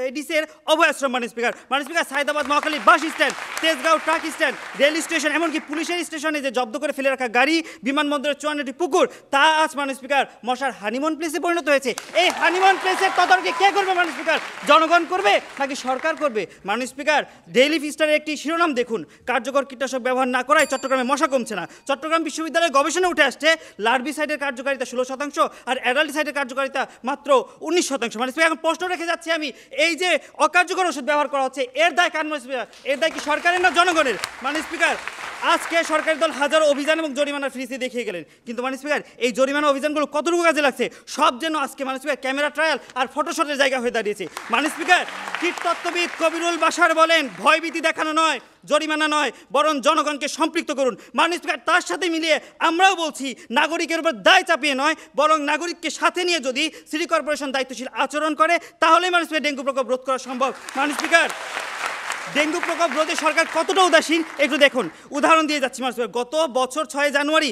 এডিসের অভয়াশ্রম। মাননীয় speaker, Sayedabad Mohakhali bus stand, Tejgaon truck stand, rail station, এমনকি পুলিশের স্টেশনে যে জব্দ করে ফেলে রাখা গাড়ি, বিমানবন্দরের 54টি পুকুর, তা আজ মাননীয় স্পিকার মশার হানিমুন প্লেসে পরিণত হয়েছে। এই হানিমুন প্লেসের তদারকি কে করবে মাননীয় স্পিকার? জনগণ করবে নাকি সরকার করবে? মাননীয় স্পিকার, ডেইলি ফিস্টারের একটি শিরোনাম দেখুন, কার্যকর কীটনাশক ব্যবহার না করায় চট্টগ্রামে মশা কমছে না। চট্টগ্রাম বিশ্ববিদ্যালয়ের গবেষণা উঠে আসছে লার্ভিসাইডের কার্যকারিতা 16% আর অ্যাডাল্টিসাইডের কার্যকারিতা মাত্র 19%। মাননীয় স্পিকার, এখন প্রশ্ন রেখে যাচ্ছি আমি, এই যে অকার্যকর ওষুধ ব্যবহার করা হচ্ছে, এর দায় কার মাননীয় স্পিকার? এর দায় কি সরকারের না জনগণের? মাননীয় স্পিকার, আজকে সরকারি দল হাজারো অভিযান এবং জরিমানার ফ্রিজে দেখিয়ে গেলেন, কিন্তু মাননীয় স্পিকার এই জরিমানা অভিযানগুলো কতটুকু কাজে লাগছে? সব যেন আজকে মাননীয় স্পিকার ক্যামেরা ট্রায়াল আর ফটোশটের জায়গা হয়ে দাঁড়িয়েছে। মাননীয় স্পিকার, কীটতত্ত্ববিদ কবিরুল বাশার বলেন, ভয়ভীতি দেখানো নয়, জরিমানা নয়, বরং জনগণকে সম্পৃক্ত করুন। মাননীয় স্পিকার, তার সাথে মিলিয়ে আমরাও বলছি নাগরিকের উপর দায় চাপিয়ে নয়, বরং নাগরিককে সাথে নিয়ে যদি সিটি কর্পোরেশন দায়িত্বশীল আচরণ করে, তাহলেই মাননীয় স্পিকার ডেঙ্গু প্রকোপ রোধ করা সম্ভব। মাননীয় স্পিকার, ডেঙ্গু প্রকোপ রোধে সরকার কতটা উদাসীন একটু দেখুন। উদাহরণ দিয়ে যাচ্ছি মাননীয় স্পিকার, গত বছর 6 জানুয়ারি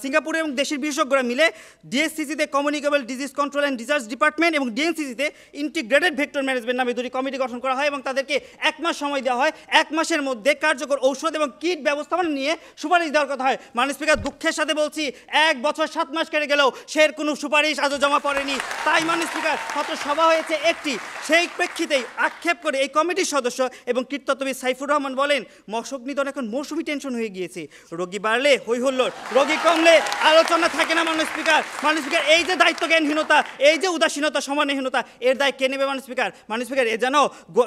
সিঙ্গাপুর এবং দেশের বিশেষজ্ঞরা মিলে ডিএসসিসিতে communicable disease control and disaster department এবং ডিএনসিসিতে ইন্টিগ্রেটেড ভেক্টর ম্যানেজমেন্ট নামে 2টি কমিটি গঠন করা হয় এবং তাদেরকে 1 মাস সময় দেওয়া হয়। 1 মাসের মধ্যে কার্যকর ঔষধ এবং কিট ব্যবস্থাপনা নিয়ে সুপারিশ দেওয়ার কথা হয়। মাননীয় স্পিকার, দুঃখের সাথে বলছি 1 বছর 7 মাস কেটে গেলেও সের কোনো সুপারিশ আজও জমা পড়েনি। তাই মাননীয় স্পিকার, মাত্র সভা হয়েছে একটি, সেই প্রেক্ষিতেই আক্ষেপ করে এই কমিটির সদস্য এবং কীর্তত্ববিদ সাইফুর রহমান বলেন, মশক নিধন এখন মৌসুমি টেনশন হয়ে গিয়েছে, রোগী বাড়লে হই হুল্লোড়, রোগী কমলে আলোচনা থাকে না। মাননীয় স্পিকার, এই যে দায়িত্বজ্ঞানহীনতা, এই যে উদাসীনতা, সমানহীনতা, এর দায় কে নেবে? মাননীয় স্পিকার, এ যেন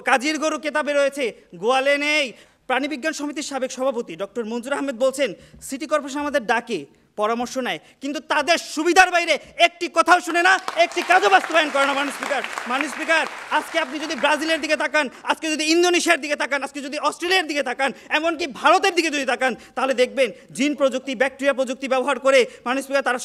কাজীর গরু কেতাবে রয়েছে, গোয়ালে নেই। প্রাণীবিজ্ঞান সমিতির সাবেক সভাপতি ডক্টর মঞ্জুর আহমেদ বলছেন, সিটি কর্পোরেশন আমাদের ডাকে, পরামর্শ নেয়, কিন্তু তাদের সুবিধার বাইরে একটি কথাও শুনে না, একটি কাজও বাস্তবায়ন করে না। মাননীয় স্পিকার, আজকে আপনি যদি ব্রাজিলের দিকে তাকান, আজকে যদি ইন্দোনেশিয়ার দিকে তাকান, আজকে যদি অস্ট্রেলিয়ার দিকে তাকান, এমনকি ভারতের দিকে যদি তাকান, তাহলে দেখবেন জিন প্রযুক্তি, ব্যাকটেরিয়া প্রযুক্তি ব্যবহার করে মাননীয় স্পিকার তারা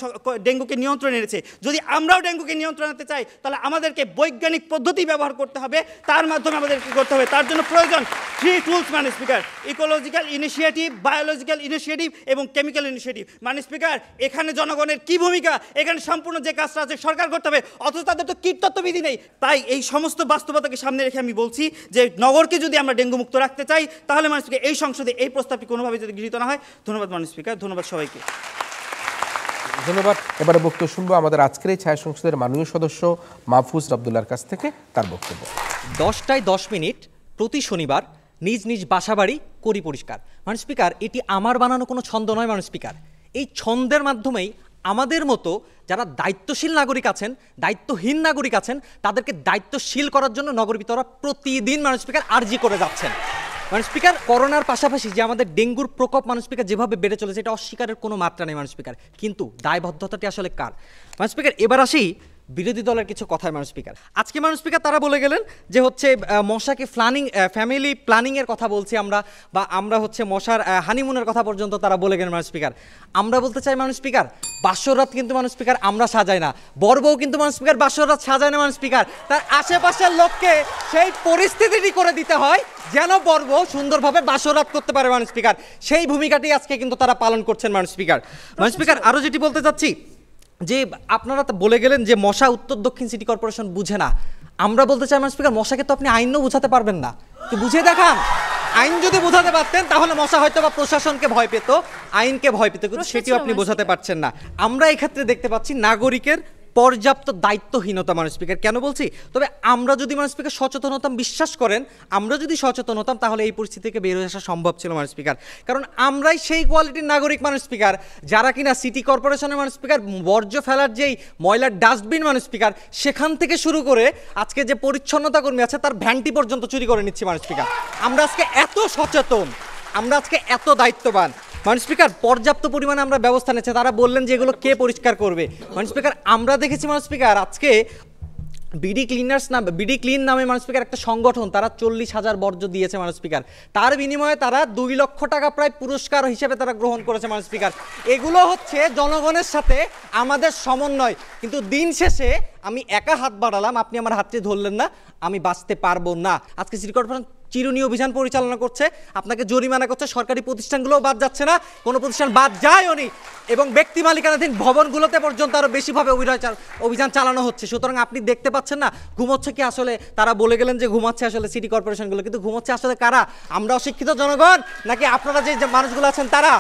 ডেঙ্গুকে নিয়ন্ত্রণে এনেছে। যদি আমরাও ডেঙ্গুকে নিয়ন্ত্রণ আনতে চাই, তাহলে আমাদেরকে বৈজ্ঞানিক পদ্ধতি ব্যবহার করতে হবে, তার মাধ্যমে আমাদের কী করতে হবে? তার জন্য প্রয়োজন 3 টুলস মাননীয় speaker, ecological initiative, biological initiative এবং কেমিক্যাল ইনিশিয়েটিভ। মাননীয় স্পিকার, এখানে জনগণের কি ভূমিকা? এখানে সম্পূর্ণ যে কাজটা আছে সরকার করতে হবে, অথচ তাদের তো কীটতত্ত্ববিধি নেই। তাই এই সমস্ত বাস্তবতাকে সামনে রেখে আমি বলছি যে নগরকে যদি আমরা ডেঙ্গু মুক্ত রাখতে চাই, তাহলে মাননীয় স্পিকার এই সংসদে এই প্রস্তাবটি কোনোভাবে যদি গৃহীত না হয়। ধন্যবাদ মাননীয় স্পিকার, ধন্যবাদ সবাইকে। ধন্যবাদ। এবারে বক্তব্য শুনবো আমাদের আজকের এই ছায়া সংসদের মাননীয় সদস্য মাহফুজ আব্দুল্লাহর কাছ থেকে, তার বক্তব্য। 10টায় 10 মিনিট প্রতি শনিবার নিজ নিজ বাসাবাড়ি করি পরিষ্কার। মাননীয় স্পিকার, এটি আমার বানানো কোনো ছন্দ নয়। মাননীয় স্পিকার, এই ছন্দের মাধ্যমেই আমাদের মতো যারা দায়িত্বশীল নাগরিক আছেন, দায়িত্বহীন নাগরিক আছেন, তাদেরকে দায়িত্বশীল করার জন্য নগরবিতরা প্রতিদিন মাননীয় স্পিকার আর্জি করে যাচ্ছেন। মাননীয় স্পিকার, করোনার পাশাপাশি যে আমাদের ডেঙ্গুর প্রকোপ মাননীয় স্পিকার যেভাবে বেড়ে চলেছে, এটা অস্বীকারের কোনো মাত্রা নেই মাননীয় স্পিকার, কিন্তু দায়বদ্ধতাটি আসলে কার? মাননীয় স্পিকার, এবার আসি বিরোধী দলের কিছু কথায়। মাননীয় স্পিকার, আজকে মাননীয় স্পিকার তারা বলে গেলেন যে হচ্ছে মশাকে ফ্যামিলি প্ল্যানিংয়ের কথা বলছি আমরা, বা আমরা হচ্ছে মশার হানিমুনের কথা পর্যন্ত তারা বলে গেলেন। মাননীয় স্পিকার, আমরা বলতে চাই মাননীয় স্পিকার, বাসররাত কিন্তু মাননীয় স্পিকার আমরা সাজাই না, বর্বও কিন্তু মাননীয় স্পিকার বাসররাত সাজায় না। মাননীয় স্পিকার, তার আশেপাশের লোককে সেই পরিস্থিতিটি করে দিতে হয় যেন বর্ব সুন্দরভাবে বাসররাত করতে পারে। মাননীয় স্পিকার, সেই ভূমিকাটি আজকে কিন্তু তারা পালন করছেন। মাননীয় স্পিকার, আরও যেটি বলতে চাচ্ছি যে আপনারা তো বলে গেলেন যে মশা উত্তর দক্ষিণ সিটি কর্পোরেশন বুঝে না। আমরা বলতে চাই মাননীয় স্পিকার, মশাকে তো আপনি আইনও বোঝাতে পারবেন না, তো বুঝে দেখান। আইন যদি বোঝাতে পারতেন তাহলে মশা হয়তো বা প্রশাসনকে ভয় পেত, আইনকে ভয় পেত, কিন্তু সেটিও আপনি বোঝাতে পারছেন না। আমরা এক্ষেত্রে দেখতে পাচ্ছি নাগরিকের পর্যাপ্ত দায়িত্বহীনতা। মাননীয় স্পিকার, কেন বলছি? তবে আমরা যদি মাননীয় স্পিকার সচেতন হতাম, বিশ্বাস করেন আমরা যদি সচেতন হতাম, তাহলে এই পরিস্থিতি থেকে বের হয়ে আসা সম্ভব ছিল মাননীয় স্পিকার। কারণ আমরাই সেই কোয়ালিটির নাগরিক মাননীয় স্পিকার, যারা কিনা সিটি কর্পোরেশনের মাননীয় স্পিকার বর্জ্য ফেলার যেই ময়লার ডাস্টবিন মাননীয় স্পিকার, সেখান থেকে শুরু করে আজকে যে পরিচ্ছন্নতা কর্মী আছে তার ভ্যানটি পর্যন্ত চুরি করে নিচ্ছি মাননীয় স্পিকার। আমরা আজকে এত সচেতন, আমরা আজকে এত দায়িত্ববান। মাননীয় স্পিকার, পর্যাপ্ত পরিমাণে আমরা ব্যবস্থা নিচ্ছি। তারা বললেন যে এগুলো কে পরিষ্কার করবে? মাননীয় স্পিকার, আমরা দেখেছি মাননীয় স্পিকার, আজকে বিডি ক্লিন নামে মাননীয় স্পিকার একটা সংগঠন, তারা 40,000 বর্জ্য দিয়েছে মাননীয় স্পিকার। তার বিনিময়ে তারা 2 লক্ষ টাকা প্রায় পুরস্কার হিসেবে তারা গ্রহণ করেছে মাননীয় স্পিকার। এগুলো হচ্ছে জনগণের সাথে আমাদের সমন্বয়। কিন্তু দিন শেষে আমি একা হাত বাড়ালাম, আপনি আমার হাতটি ধরলেন না, আমি বাঁচতে পারবো না। আজকে সিটি কর্পোরেশন চিরুনি অভিযান পরিচালনা করছে, আপনাকে জরিমানা করছে, সরকারি প্রতিষ্ঠানগুলোও বাদ যাচ্ছে না, কোনো প্রতিষ্ঠান বাদ যায়ও নি, এবং ব্যক্তি মালিকানাধীন ভবনগুলোতে পর্যন্ত আরও বেশিভাবে অভিযান চালানো হচ্ছে। সুতরাং আপনি দেখতে পাচ্ছেন না ঘুমোচ্ছে কি? আসলে তারা বলে গেলেন যে ঘুমাচ্ছে আসলে সিটি কর্পোরেশনগুলো, কিন্তু ঘুমোচ্ছে আসলে কারা? আমরা অশিক্ষিত জনগণ, নাকি আপনারা যে মানুষগুলো আছেন তারা?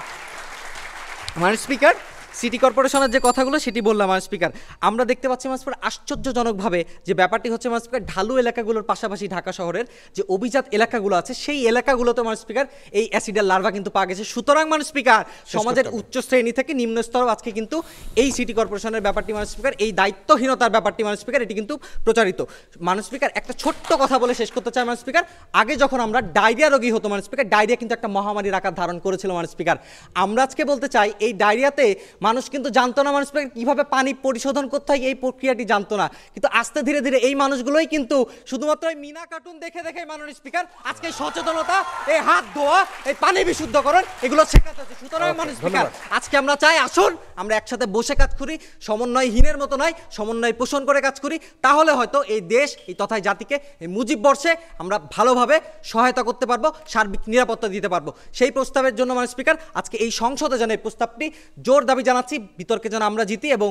মাননীয় স্পিকার, সিটি কর্পোরেশনের যে কথাগুলো সেটি বললাম মাননীয় স্পিকার। আমরা দেখতে পাচ্ছি মাননীয় স্পিকার আশ্চর্যজনকভাবে যে ব্যাপারটি হচ্ছে মাননীয় স্পিকার, ঢালু এলাকাগুলোর পাশাপাশি ঢাকা শহরের যে অভিজাত এলাকাগুলো আছে সেই এলাকাগুলোতে মাননীয় স্পিকার এই অ্যাসিডের লার্ভা কিন্তু পাওয়া গেছে। সুতরাং মাননীয় স্পিকার, সমাজের উচ্চ শ্রেণী থেকে নিম্ন স্তর আজকে কিন্তু এই সিটি কর্পোরেশনের ব্যাপারটি মাননীয় স্পিকার, এই দায়িত্বহীনতার ব্যাপারটি মাননীয় স্পিকার, এটি কিন্তু প্রচারিত। মাননীয় স্পিকার, একটা ছোট্ট কথা বলে শেষ করতে চাই মাননীয় স্পিকার। আগে যখন আমরা ডায়রিয়া রোগী হতো মাননীয় স্পিকার, ডায়রিয়া কিন্তু একটা মহামারীর আকার ধারণ করেছিল মাননীয় স্পিকার। আমরা আজকে বলতে চাই এই ডায়রিয়াতে মানুষ কিন্তু জানতো না মাননীয় স্পিকার কিভাবে পানি পরিশোধন করতে হয়, এই প্রক্রিয়াটি জানতো না, কিন্তু আস্তে ধীরে ধীরে এই মানুষগুলোই কিন্তু শুধুমাত্র এই মিনা কার্টুন দেখে দেখে মাননীয় স্পিকার আজকে সচেতনতা, এই হাত ধোয়া, এই পানি বিশুদ্ধকরণ এগুলো শেখাতে হচ্ছে। সুতরাং মাননীয় স্পিকার, আজকে আমরা চাই আসুন আমরা একসাথে বসে কাজ করি, সমন্বয়হীনের মতো নয়, সমন্বয় পোষণ করে কাজ করি, তাহলে হয়তো এই দেশ এই তথায় জাতিকে এই মুজিব বর্ষে আমরা ভালোভাবে সহায়তা করতে পারবো, সার্বিক নিরাপত্তা দিতে পারবো। সেই প্রস্তাবের জন্য মাননীয় স্পিকার আজকে এই সংসদে যেন এই প্রস্তাবটি জোর দাবি জানাচ্ছি, বিতর্কে যেন আমরা জিতি এবং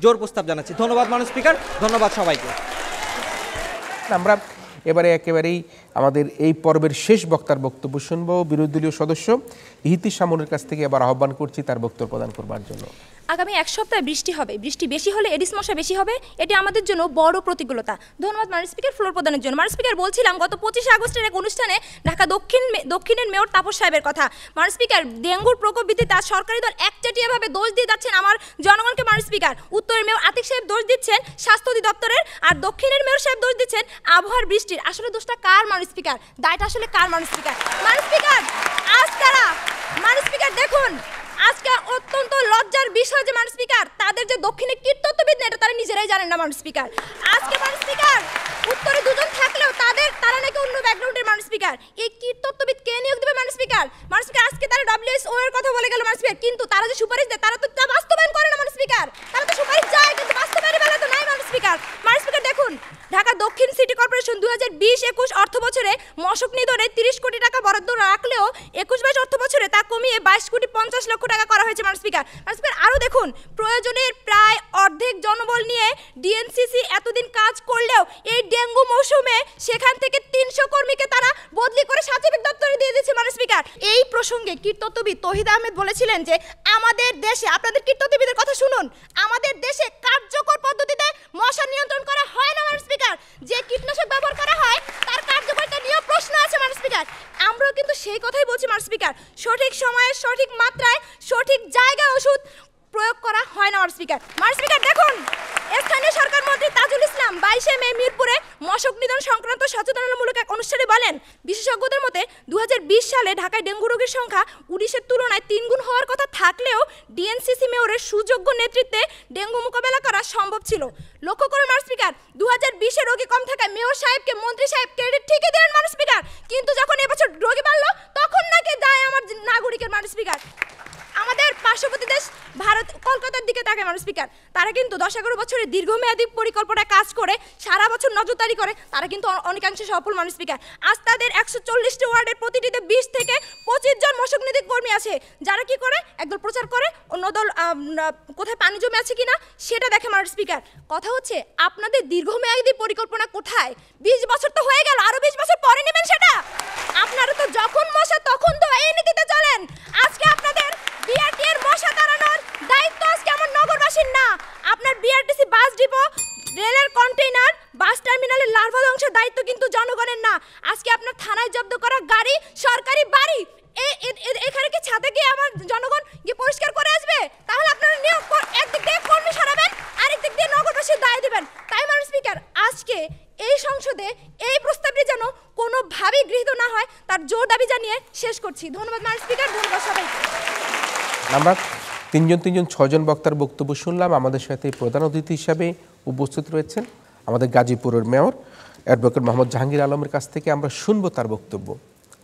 জোর প্রস্তাব জানাচ্ছি। ধন্যবাদ মাননীয় স্পিকার, ধন্যবাদ সবাইকে। আমরা এবারে একেবারেই আমাদের এই পর্বের শেষ বক্তার বক্তব্য শুনবো। বিরোধী দলীয় সদস্য ইহিতি সামনের কাছ থেকে এবার আহ্বান করছি তার বক্তব্য প্রদান করবার জন্য। আগামী এক সপ্তাহে বৃষ্টি হবে, বৃষ্টি বেশি হলে এডিস মশা বেশি হবে, এটি আমাদের জন্য বড় প্রতিকূলতা। ধন্যবাদ মাননীয় স্পিকার ফ্লোর প্রদানের জন্য। মাননীয় স্পিকার, বলছিলাম গত 25 আগস্টের এক অনুষ্ঠানে ঢাকা দক্ষিণের মেয়র তাপস সাহেবের কথা। মাননীয় স্পিকার, ডেঙ্গুর প্রকোপ বৃদ্ধিতে আজ সরকারি দল একচেটিয়াভাবে দোষ দিয়ে যাচ্ছেন আমার জনগণকে। মাননীয় স্পিকার, উত্তরের মেয়র আতিক সাহেব দোষ দিচ্ছেন স্বাস্থ্য অধিদপ্তরের, আর দক্ষিণের মেয়র সাহেব দোষ দিচ্ছেন আবহাওয়ার বৃষ্টির। আসলে দোষটা কার মাননীয় স্পিকার? দায়টা আসলে কার মাননীয় স্পিকার? মাননীয় স্পিকার, আজ তারা মাননীয় স্পিকার দেখুন, আজকে অত্যন্ত লজ্জার বিষয় যে মাননীয় স্পিকার, তাদের যে দক্ষিণে কীটতত্ত্ববিদ না এটা তারা নিজেরাই জানেন না মাননীয় স্পিকার। আজকে মাননীয় স্পিকার, উত্তরে দুজন থাকলেও তারা নাকি অন্য ব্যাকগ্রাউন্ডের মাননীয় স্পিকার। এই কীটতত্ত্ববিদ কে নিয়োগ দেবে মাননীয় স্পিকার? মাননীয় স্পিকার, আজকে তারা WHO এর কথা বলে গেল মাননীয় স্পিকার, কিন্তু তারা যে সুপারিশ দেয় তারা তো তা বাস্তবায়ন করে না মাননীয় স্পিকার। তারা তো সুপারিশ যায় কিন্তু বাস্তবায়নের বেলা তো নাই মাননীয় স্পিকার। মাননীয় স্পিকার দেখুন, ঢাকা দক্ষিণ সিটি কর্পোরেশন 2020-21 অর্থ বছরে মশক নিধনে 30 কোটি টাকা বরাদ্দ রাখলেও 21-22 অর্থ বছরে তা কমিয়ে 22 কোটি 50 লক্ষ টাকা করা হয়েছে মাননীয় স্পিকার। মাননীয় স্পিকার, আরও দেখুন, প্রয়োজনের প্রায় অর্ধেক জনবল নিয়ে ডিএনসিসি এতদিন কাজ করলেও এই ডেঙ্গু মৌসুমে সেখান থেকে 300 কর্মীকে তারা বদলি করে সচিব দপ্তরে দিয়ে দিয়েছে মাননীয় স্পিকার। এই প্রসঙ্গে কীটতত্ত্ববিদ তৌহিদ আহমেদ বলেছিলেন যে আমাদের দেশে, আপনাদের কীটতত্ত্ববিদের কথা শুনুন, আমাদের দেশে কার্যকর পদ্ধতিতে মশা নিয়ন্ত্রণ করা হয় না মাননীয় স্পিকার। যে কীটনাশক ব্যবহার করা হয় তার কার্যকারিতা নিয়ে প্রশ্ন আছে মাননীয় স্পিকার। আমরাও কিন্তু সেই কথাই বলছি মাননীয় স্পিকার, সঠিক সময়ে সঠিক মাত্রায় সঠিক জায়গায় ওষুধ প্রয়োগ করা হয় না মাননীয় স্পিকার। মাননীয় স্পিকার দেখুন, স্থানীয় সরকার মন্ত্রী তাজুল ইসলাম 22 মে মিরপুরে মশক নিধন সংক্রান্ত সচেতনতামূলক এক অনুষ্ঠানে বলেন, বিশেষজ্ঞদের মতে 2020 সালে ঢাকায় ডেঙ্গু রোগীর সংখ্যা 19-এর তুলনায় 3 গুণ হওয়ার কথা থাকলেও ডিএনসিসি মেয়রের সুযোগ্য নেতৃত্বে ডেঙ্গু মোকাবেলা করা সম্ভব ছিল। লক্ষ্য করুন মাননীয় স্পিকার, 2020-এ রোগী কম থাকায় মেয়র সাহেবকে মন্ত্রী সাহেব ক্রেডিট ঠিকই দিলেন মাননীয় স্পিকার, কিন্তু যখন এবছর রোগী বাড়লো তখন নাকি দায় আমার নাগরিকের মাননীয় স্পিকার। আমাদের পার্শ্ববর্তী দেশ ভারত কলকাতার দিকে তাকায় মাননীয় স্পিকার, তারা কিন্তু 10-11 বছরের দীর্ঘমেয়াদী পরিকল্পনায় কাজ করে সারা বছর নজরদারি করে, তারা কিন্তু অনেকাংশে সফল মাননীয় স্পিকার। আজ তাদের 140টি ওয়ার্ডের প্রতিটিতে 20 থেকে 25 জন মশক নিধন কর্মী আছে, যারা কি করে, একদল প্রচার করে, অন্য দল কোথায় পানি জমে আছে কিনা সেটা দেখে মাননীয় স্পিকার। কথা হচ্ছে আপনাদের দীর্ঘমেয়াদী পরিকল্পনা কোথায়? 20 বছর তো হয়ে গেল, আরো 20 বছর পরে নেবেন সেটা? আপনারা তো যখন মশা তখন তো এই নীতিতে চলেন। আজকে আপনাদের বিআরটি এর মশা তাড়ানোর দায়িত্ব আজকে আমার নগরবাসীর না, আপনার বিআরটিসি বাস ডিপো, রেলের কন্টেইনার, বাস টার্মিনালের লার্ভা ধ্বংসের দায়িত্ব কিন্তু জনগণের না। আজকে আপনার থানায় জব্দ করা গাড়ি সরকারি বাড়ি, এখানে কি ছাদে গিয়ে আমার জনগণ গিয়ে পরিষ্কার করে আসবে? তাহলে আপনারা নিয়োগ একদিক দিয়ে কর্মী সরাবেন, আরেক দিক দিয়ে নগরবাসীর দায় দিবেন। তাই মাননীয় স্পিকার, আজকে এই সংসদে এই প্রস্তাবটি যেন কোনোভাবেই গৃহীত না হয় তার জোর দাবি জানিয়ে শেষ করছি। ধন্যবাদ মাননীয় স্পিকার, ধন্যবাদ সবাইকে। আমরা তিনজন 6জন বক্তার বক্তব্য শুনলাম। আমাদের সাথে প্রধান অতিথি হিসাবে উপস্থিত রয়েছেন আমাদের গাজীপুরের মেয়র অ্যাডভোকেট মোহাম্মদ জাহাঙ্গীর আলমের কাছ থেকে আমরা শুনবো তার বক্তব্য।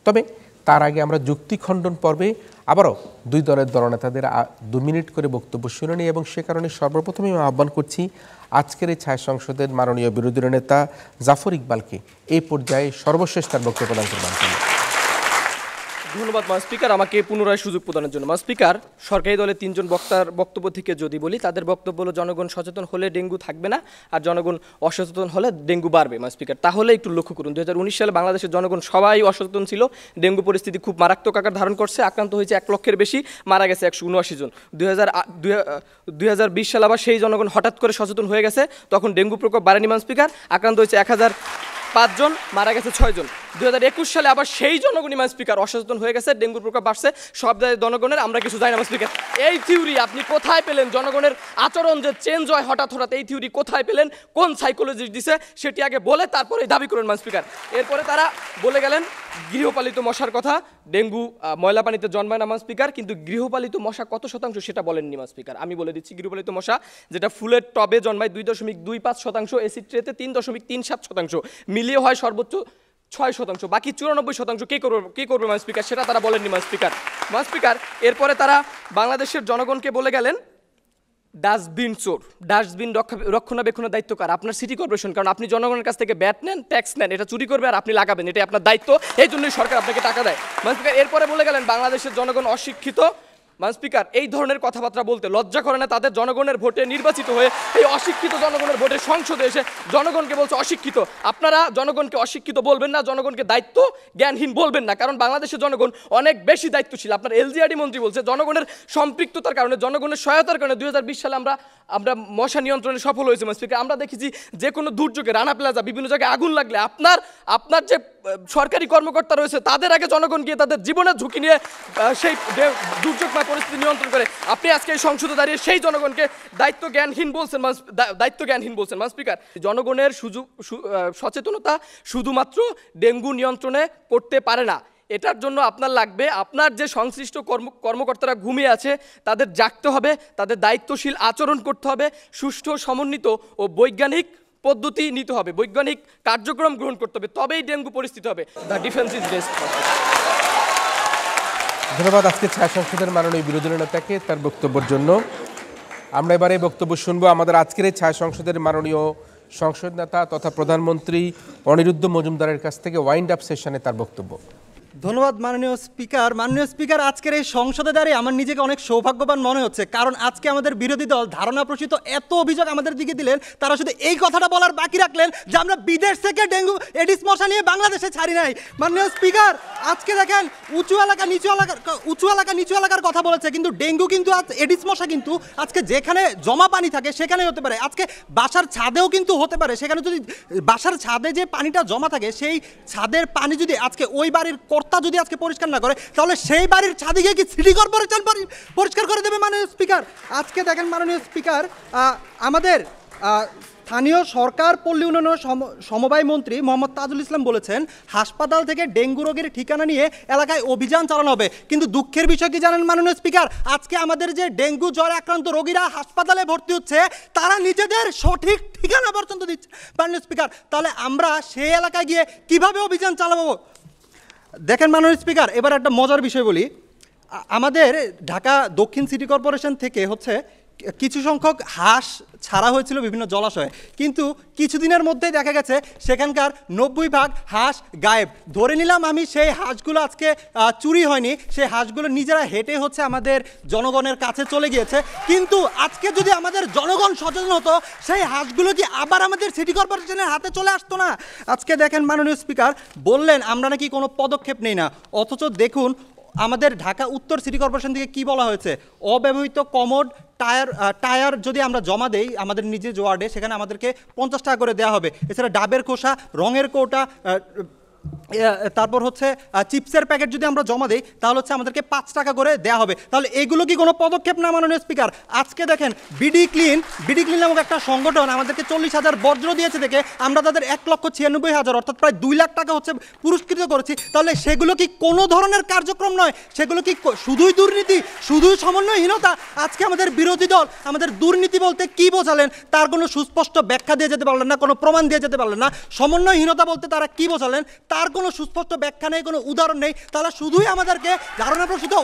তবে তার আগে আমরা যুক্তি খণ্ডন পর্বে আবারও দুই দলের দলনেতাদের 2 মিনিট করে বক্তব্য শুনে নিই, এবং সে কারণে সর্বপ্রথমে আমি আহ্বান করছি আজকের এই ছায়া সংসদের মাননীয় বিরোধী নেতা জাফর ইকবালকে এই পর্যায়ে সর্বশেষ তার বক্তব্য প্রদান করবেন। ধন্যবাদ মাননীয় স্পিকার আমাকে পুনরায় সুযোগ প্রদানের জন্য। মাননীয় স্পিকার, সরকারি দলের 3 জন বক্তার বক্তব্য থেকে যদি বলি, তাদের বক্তব্য হলো জনগণ সচেতন হলে ডেঙ্গু থাকবে না, আর জনগণ অসচেতন হলে ডেঙ্গু বাড়বে। মাননীয় স্পিকার, তাহলে একটু লক্ষ্য করুন, 2019 সালে বাংলাদেশের জনগণ সবাই অসচেতন ছিল, ডেঙ্গু পরিস্থিতি খুব মারাত্মক আকার ধারণ করছে, আক্রান্ত হয়েছে 1 লক্ষের বেশি, মারা গেছে 179 জন। 2020 সালে আবার সেই জনগণ হঠাৎ করে সচেতন হয়ে গেছে, তখন ডেঙ্গু প্রকোপ বাড়েনি মাননীয় স্পিকার, আক্রান্ত হয়েছে 1005 জন, মারা গেছে 6 জন। 2021 সালে আবার সেই জনগণই মাননীয় স্পিকার অসচেতন হয়ে গেছে, ডেঙ্গুর প্রকোপ বাড়ছে, সব জনগণের, আমরা কিছু জানি না মাননীয় স্পিকার। এই থিওরি আপনি কোথায় পেলেন? জনগণের আচরণ যে চেঞ্জ হয় হঠাৎ হঠাৎ, এই থিওরি কোথায় পেলেন? কোন সাইকোলজিস্ট দিছে সেটি আগে বলে তারপরে দাবি করেন মাননীয় স্পিকার। এরপরে তারা বলে গেলেন গৃহপালিত মশার কথা, ডেঙ্গু ময়লা পানিতে জন্মায় না মাননীয় স্পিকার, কিন্তু গৃহপালিত মশা কত শতাংশ সেটা বলেননি মাননীয় স্পিকার। আমি বলে দিচ্ছি, গৃহপালিত মশা যেটা ফুলের টবে জন্মায় 2.25%, এসিড ট্রেতে 3.37%, মিলিয়ে হয় সর্বোচ্চ 6%, বাকি 94% কে করবে মাননীয় স্পিকার সেটা তারা বলেননি মাননীয় স্পিকার। মাননীয় স্পিকার, এরপরে তারা বাংলাদেশের জনগণকে বলে গেলেন ডাস্টবিন চোর, ডাস্টবিন রক্ষণাবেক্ষণের দায়িত্ব কার? আপনার সিটি কর্পোরেশন, কারণ আপনি জনগণের কাছ থেকে ব্যাট নেন, ট্যাক্স নেন, এটা চুরি করবে আর আপনি লাগাবেন, এটা আপনার দায়িত্ব, এই জন্যই সরকার আপনাকে টাকা দেয়। মাননীয় স্পিকার, এরপরে বলে গেলেন বাংলাদেশের জনগণ অশিক্ষিত, মান স্পিকার, এই ধরনের কথাবার্তা বলতে লজ্জা করে না? তাদের জনগণের ভোটে নির্বাচিত হয়ে এই অশিক্ষিত জনগণের ভোটে সংসদে এসে জনগণকে বলছে অশিক্ষিত। আপনারা জনগণকে অশিক্ষিত বলবেন না, জনগণকে দায়িত্ব জ্ঞানহীন বলবেন না, কারণ বাংলাদেশের জনগণ অনেক বেশি দায়িত্বশীল। আপনার এলজিআরডি মন্ত্রী বলছে জনগণের সম্পৃক্ততার কারণে, জনগণের সহায়তার কারণে 2020 সালে আমরা মশা নিয়ন্ত্রণে সফল হয়েছে। মান স্পিকার, আমরা দেখেছি যে কোনো দুর্যোগে, রানা প্লাজা, বিভিন্ন জায়গায় আগুন লাগলে আপনার যে সরকারি কর্মকর্তা রয়েছে তাদের আগে জনগণ গিয়ে তাদের জীবনের ঝুঁকি নিয়ে সেই দুর্যোগময় পরিস্থিতি নিয়ন্ত্রণ করে। আপনি আজকে এই সংসদে দাঁড়িয়ে সেই জনগণকে দায়িত্ব জ্ঞানহীন বলছেন। মান স্পিকার, জনগণের সচেতনতা শুধুমাত্র ডেঙ্গু নিয়ন্ত্রণে করতে পারে না, এটার জন্য আপনার লাগবে, আপনার যে সংশ্লিষ্ট কর্মকর্তারা ঘুমিয়ে আছে তাদের জাগতে হবে, তাদের দায়িত্বশীল আচরণ করতে হবে, সুষ্ঠু, সমন্বিত ও বৈজ্ঞানিক পদ্ধতি নিতে হবে, বৈজ্ঞানিক কার্যক্রম গ্রহণ করতে হবে, তবেই ডেঙ্গু পরিস্থিতি হবে। The defence is best. ধন্যবাদ আজকে ছায়া সংসদের মাননীয় বিরোধী নেতাকে তার বক্তব্যের জন্য। আমরা এবারে বক্তব্য শুনবো আমাদের আজকের এই ছায়া সংসদের মাননীয় সংসদ নেতা তথা প্রধানমন্ত্রী অনিরুদ্ধ মজুমদারের কাছ থেকে ওয়াইন্ড আপ সেশনে তার বক্তব্য। ধন্যবাদ মাননীয় স্পিকার। আজকের এই সংসদে দাঁড়িয়ে আমার নিজেকে অনেক সৌভাগ্যবান মনে হচ্ছে, কারণ আজকে আমাদের বিরোধী দল ধারণা প্রসূত এত অভিযোগ আমাদের দিকে দিলেন, তারা শুধু এই কথাটা বলার বাকি রাখলেন যে আমরা বিদেশ থেকে ডেঙ্গু এডিস মশা নিয়ে বাংলাদেশে ছাড়ি নাই। মাননীয় স্পিকার, আজকে দেখেন উঁচু এলাকা নিচু এলাকার কথা বলেছে, কিন্তু ডেঙ্গু কিন্তু এডিস মশা কিন্তু আজকে যেখানে জমা পানি থাকে সেখানে হতে পারে, আজকে বাসার ছাদেও কিন্তু হতে পারে। সেখানে যদি বাসার ছাদে যে পানিটা জমা থাকে সেই ছাদের পানি যদি আজকে ওই বাড়ির কর্তা যদি আজকে পরিষ্কার না করে, তাহলে সেই বাড়ির ছাদে গিয়ে কি সিটি কর্পোরেশন পরিষ্কার করে দেবে? মাননীয় স্পিকার, আজকে দেখেন মাননীয় স্পিকার, আমাদের স্থানীয় সরকার পল্লী উন্নয়ন সমবায় মন্ত্রী মোহাম্মদ তাজুল ইসলাম বলেছেন হাসপাতাল থেকে ডেঙ্গু রোগীর ঠিকানা নিয়ে এলাকায় অভিযান চালানো হবে। কিন্তু দুঃখের বিষয় কি জানেন মাননীয় স্পিকার, আজকে আমাদের যে ডেঙ্গু জ্বরে আক্রান্ত রোগীরা হাসপাতালে ভর্তি হচ্ছে তারা নিজেদের সঠিক ঠিকানা পর্যন্ত দিচ্ছে। মাননীয় স্পিকার, তাহলে আমরা সেই এলাকায় গিয়ে কিভাবে অভিযান চালাবো? দেখেন মাননীয় স্পিকার, এবার একটা মজার বিষয় বলি। আমাদের ঢাকা দক্ষিণ সিটি কর্পোরেশন থেকে কিছু সংখ্যক হাঁস ছাড়া হয়েছিল বিভিন্ন জলাশয়ে, কিন্তু কিছুদিনের মধ্যেই দেখা গেছে সেখানকার 90% হাঁস গায়েব। ধরে নিলাম আমি সেই হাঁসগুলো আজকে চুরি হয়নি, সেই হাঁসগুলো নিজেরা হেঁটে আমাদের জনগণের কাছে চলে গিয়েছে। কিন্তু আজকে যদি আমাদের জনগণ সচেতন হতো, সেই হাঁসগুলো কি আবার আমাদের সিটি কর্পোরেশনের হাতে চলে আসতো না? আজকে দেখেন মাননীয় স্পিকার, বললেন আমরা নাকি কোনো পদক্ষেপ নেই না, অথচ দেখুন আমাদের ঢাকা উত্তর সিটি কর্পোরেশন থেকে কি বলা হয়েছে, অব্যবহৃত কমোড টায়ার যদি আমরা জমা দেই আমাদের নিজের ওয়ার্ডে, সেখানে আমাদেরকে 50 টাকা করে দেওয়া হবে। এছাড়া ডাবের খোসা, রঙের কৌটা, তারপর চিপসের প্যাকেট যদি আমরা জমা দিই তাহলে আমাদেরকে 5 টাকা করে দেওয়া হবে। তাহলে এগুলো কি কোনো পদক্ষেপ না মাননীয় স্পিকার? আজকে দেখেন বিডি ক্লিন নামক একটা সংগঠন আমাদেরকে 40,000 বজ্র দিয়েছে দেখে আমরা তাদের 1,96,000 অর্থাৎ প্রায় 2 লাখ টাকা পুরস্কৃত করেছি। তাহলে সেগুলো কি কোনো ধরনের কার্যক্রম নয়? সেগুলো কি শুধুই দুর্নীতি, শুধুই সমন্বয়হীনতা? আজকে আমাদের বিরোধী দল আমাদের দুর্নীতি বলতে কি বোঝালেন তার কোনো সুস্পষ্ট ব্যাখ্যা দিয়ে যেতে পারলেন না, কোনো প্রমাণ দিয়ে যেতে পারলেন না। সমন্বয়হীনতা বলতে তারা কি বোঝালেন তার কোনো সুস্পষ্ট ব্যাখ্যা নেই, কোনো উদাহরণ নেই। তারা শুধুই আমাদেরকে ধারণাপ্রসূত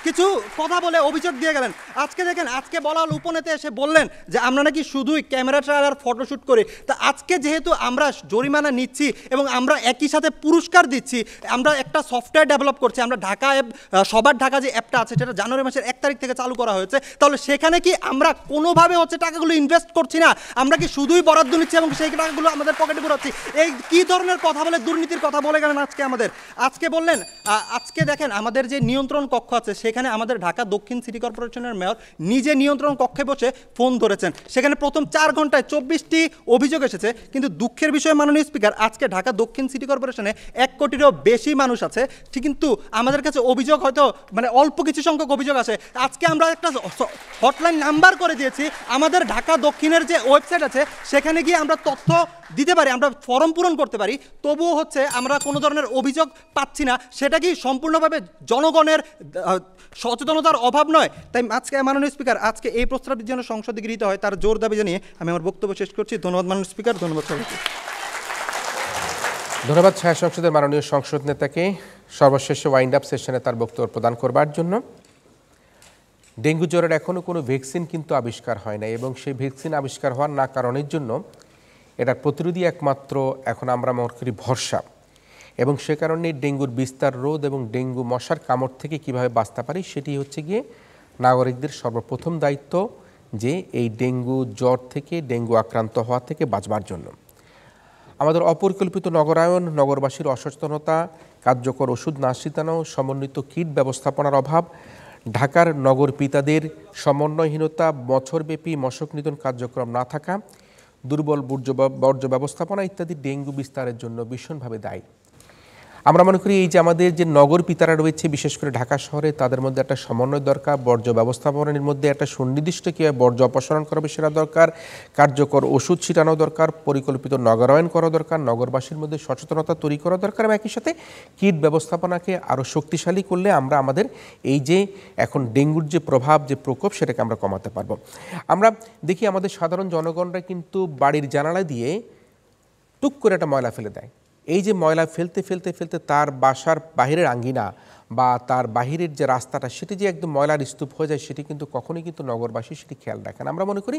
কিছু কথা বলে অভিযোগ দিয়ে গেলেন। আজকে দেখেন, আজকে বলাল উপনেতে এসে বললেন যে আমরা নাকি শুধুই ক্যামেরা ট্রায়াল আর ফটোশ্যুট করি। তা আজকে যেহেতু আমরা জরিমানা নিচ্ছি এবং আমরা একই সাথে পুরস্কার দিচ্ছি, আমরা একটা সফটওয়্যার ডেভেলপ করছি, আমরা ঢাকা অ্যাপ, সবার ঢাকা যে অ্যাপটা আছে সেটা জানুয়ারি মাসের 1 তারিখ থেকে চালু করা হয়েছে। তাহলে সেখানে কি আমরা কোনোভাবে টাকাগুলো ইনভেস্ট করছি না? আমরা কি শুধুই বরাদ্দ নিচ্ছি এবং সেই টাকাগুলো আমাদের পকেটে পুরাচ্ছি? এই কি ধরনের কথা বলে দুর্নীতির কথা বলে গেলেন আজকে বললেন। আজকে দেখেন আমাদের যে নিয়ন্ত্রণ কক্ষ আছে সেখানে আমাদের ঢাকা দক্ষিণ সিটি কর্পোরেশনের মেয়র নিজে নিয়ন্ত্রণ কক্ষে বসে ফোন ধরেছেন। সেখানে প্রথম 4 ঘন্টায় 24টি অভিযোগ এসেছে। কিন্তু দুঃখের বিষয় মাননীয় স্পিকার, আজকে ঢাকা দক্ষিণ সিটি কর্পোরেশনে 1 কোটিরও বেশি মানুষ আছে, কিন্তু আমাদের কাছে অভিযোগ হয়তো অল্প কিছু সংখ্যক অভিযোগ আসে। আজকে আমরা একটা হটলাইন নাম্বার করে দিয়েছি, আমাদের ঢাকা দক্ষিণের যে ওয়েবসাইট আছে সেখানে গিয়ে আমরা তথ্য দিতে পারি, আমরা ফর্ম পূরণ করতে পারি, তবুও আমরা কোনো ধরনের অভিযোগ পাচ্ছি না। সেটা কি সম্পূর্ণভাবে জনগণের সচেতনতার অভাব নয়? তাই আজকে মাননীয় স্পিকার, আজকে এই প্রস্তাবটি যেন সংসদে গৃহীত হয় তার জোর দাবি জানিয়ে আমি আমার বক্তব্য শেষ করছি। ধন্যবাদ মাননীয় স্পিকার, ধন্যবাদ সবাইকে। ধন্যবাদ ছায়া সংসদের মাননীয় সংসদ নেতাকে সর্বশেষে ওয়াইন্ড আপ সেশনে তার বক্তব্য প্রদান করবার জন্য। ডেঙ্গু জ্বরের এখনও কোনো ভ্যাকসিন কিন্তু আবিষ্কার হয় না, এবং সেই ভ্যাকসিন আবিষ্কার হওয়ার না কারণের জন্য এটার প্রতিরোধী একমাত্র এখন আমরা মনে করি ভরসা। এবং সে কারণে ডেঙ্গুর বিস্তার রোধ এবং ডেঙ্গু মশার কামড় থেকে কিভাবে বাঁচতে পারি সেটি গিয়ে নাগরিকদের সর্বপ্রথম দায়িত্ব যে এই ডেঙ্গু জ্বর থেকে, ডেঙ্গু আক্রান্ত হওয়া থেকে বাঁচবার জন্য। আমাদের অপরিকল্পিত নগরায়ন, নগরবাসীর অসচেতনতা, কার্যকর ওষুধ না ছিটানো, সমন্বিত কিট ব্যবস্থাপনার অভাব, ঢাকার নগর পিতাদের সমন্বয়হীনতা, বছরব্যাপী মশক নিধন কার্যক্রম না থাকা, দুর্বল বর্জ্য ব্যবস্থাপনা ইত্যাদি ডেঙ্গু বিস্তারের জন্য ভীষণভাবে দায়ী। আমরা মনে করি এই যে আমাদের যে নগর পিতারা রয়েছে, বিশেষ করে ঢাকা শহরে, তাদের মধ্যে একটা সমন্বয় দরকার, বর্জ্য ব্যবস্থাপনার মধ্যে একটা সুনির্দিষ্ট কীভাবে বর্জ্য অপসারণ করা সেটা দরকার, কার্যকর ওষুধ ছিটানো দরকার, পরিকল্পিত নগরায়ন করা দরকার, নগরবাসীর মধ্যে সচেতনতা তৈরি করা দরকার, এবং একই সাথে কিট ব্যবস্থাপনাকে আরও শক্তিশালী করলে আমরা আমাদের এই যে এখন ডেঙ্গুর যে প্রভাব, যে প্রকোপ, সেটাকে আমরা কমাতে পারবো। আমরা দেখি আমাদের সাধারণ জনগণরা কিন্তু বাড়ির জানালা দিয়ে টুক করে একটা ময়লা ফেলে দেয়। এই যে ময়লা ফেলতে ফেলতে ফেলতে তার বাসার বাহিরের আঙ্গিনা বা তার বাহিরের যে রাস্তাটা, সেটি যে একদম ময়লার স্তূপ হয়ে যায়, সেটি কিন্তু কখনোই কিন্তু নগরবাসী সেটি খেয়াল রাখেন। আমরা মনে করি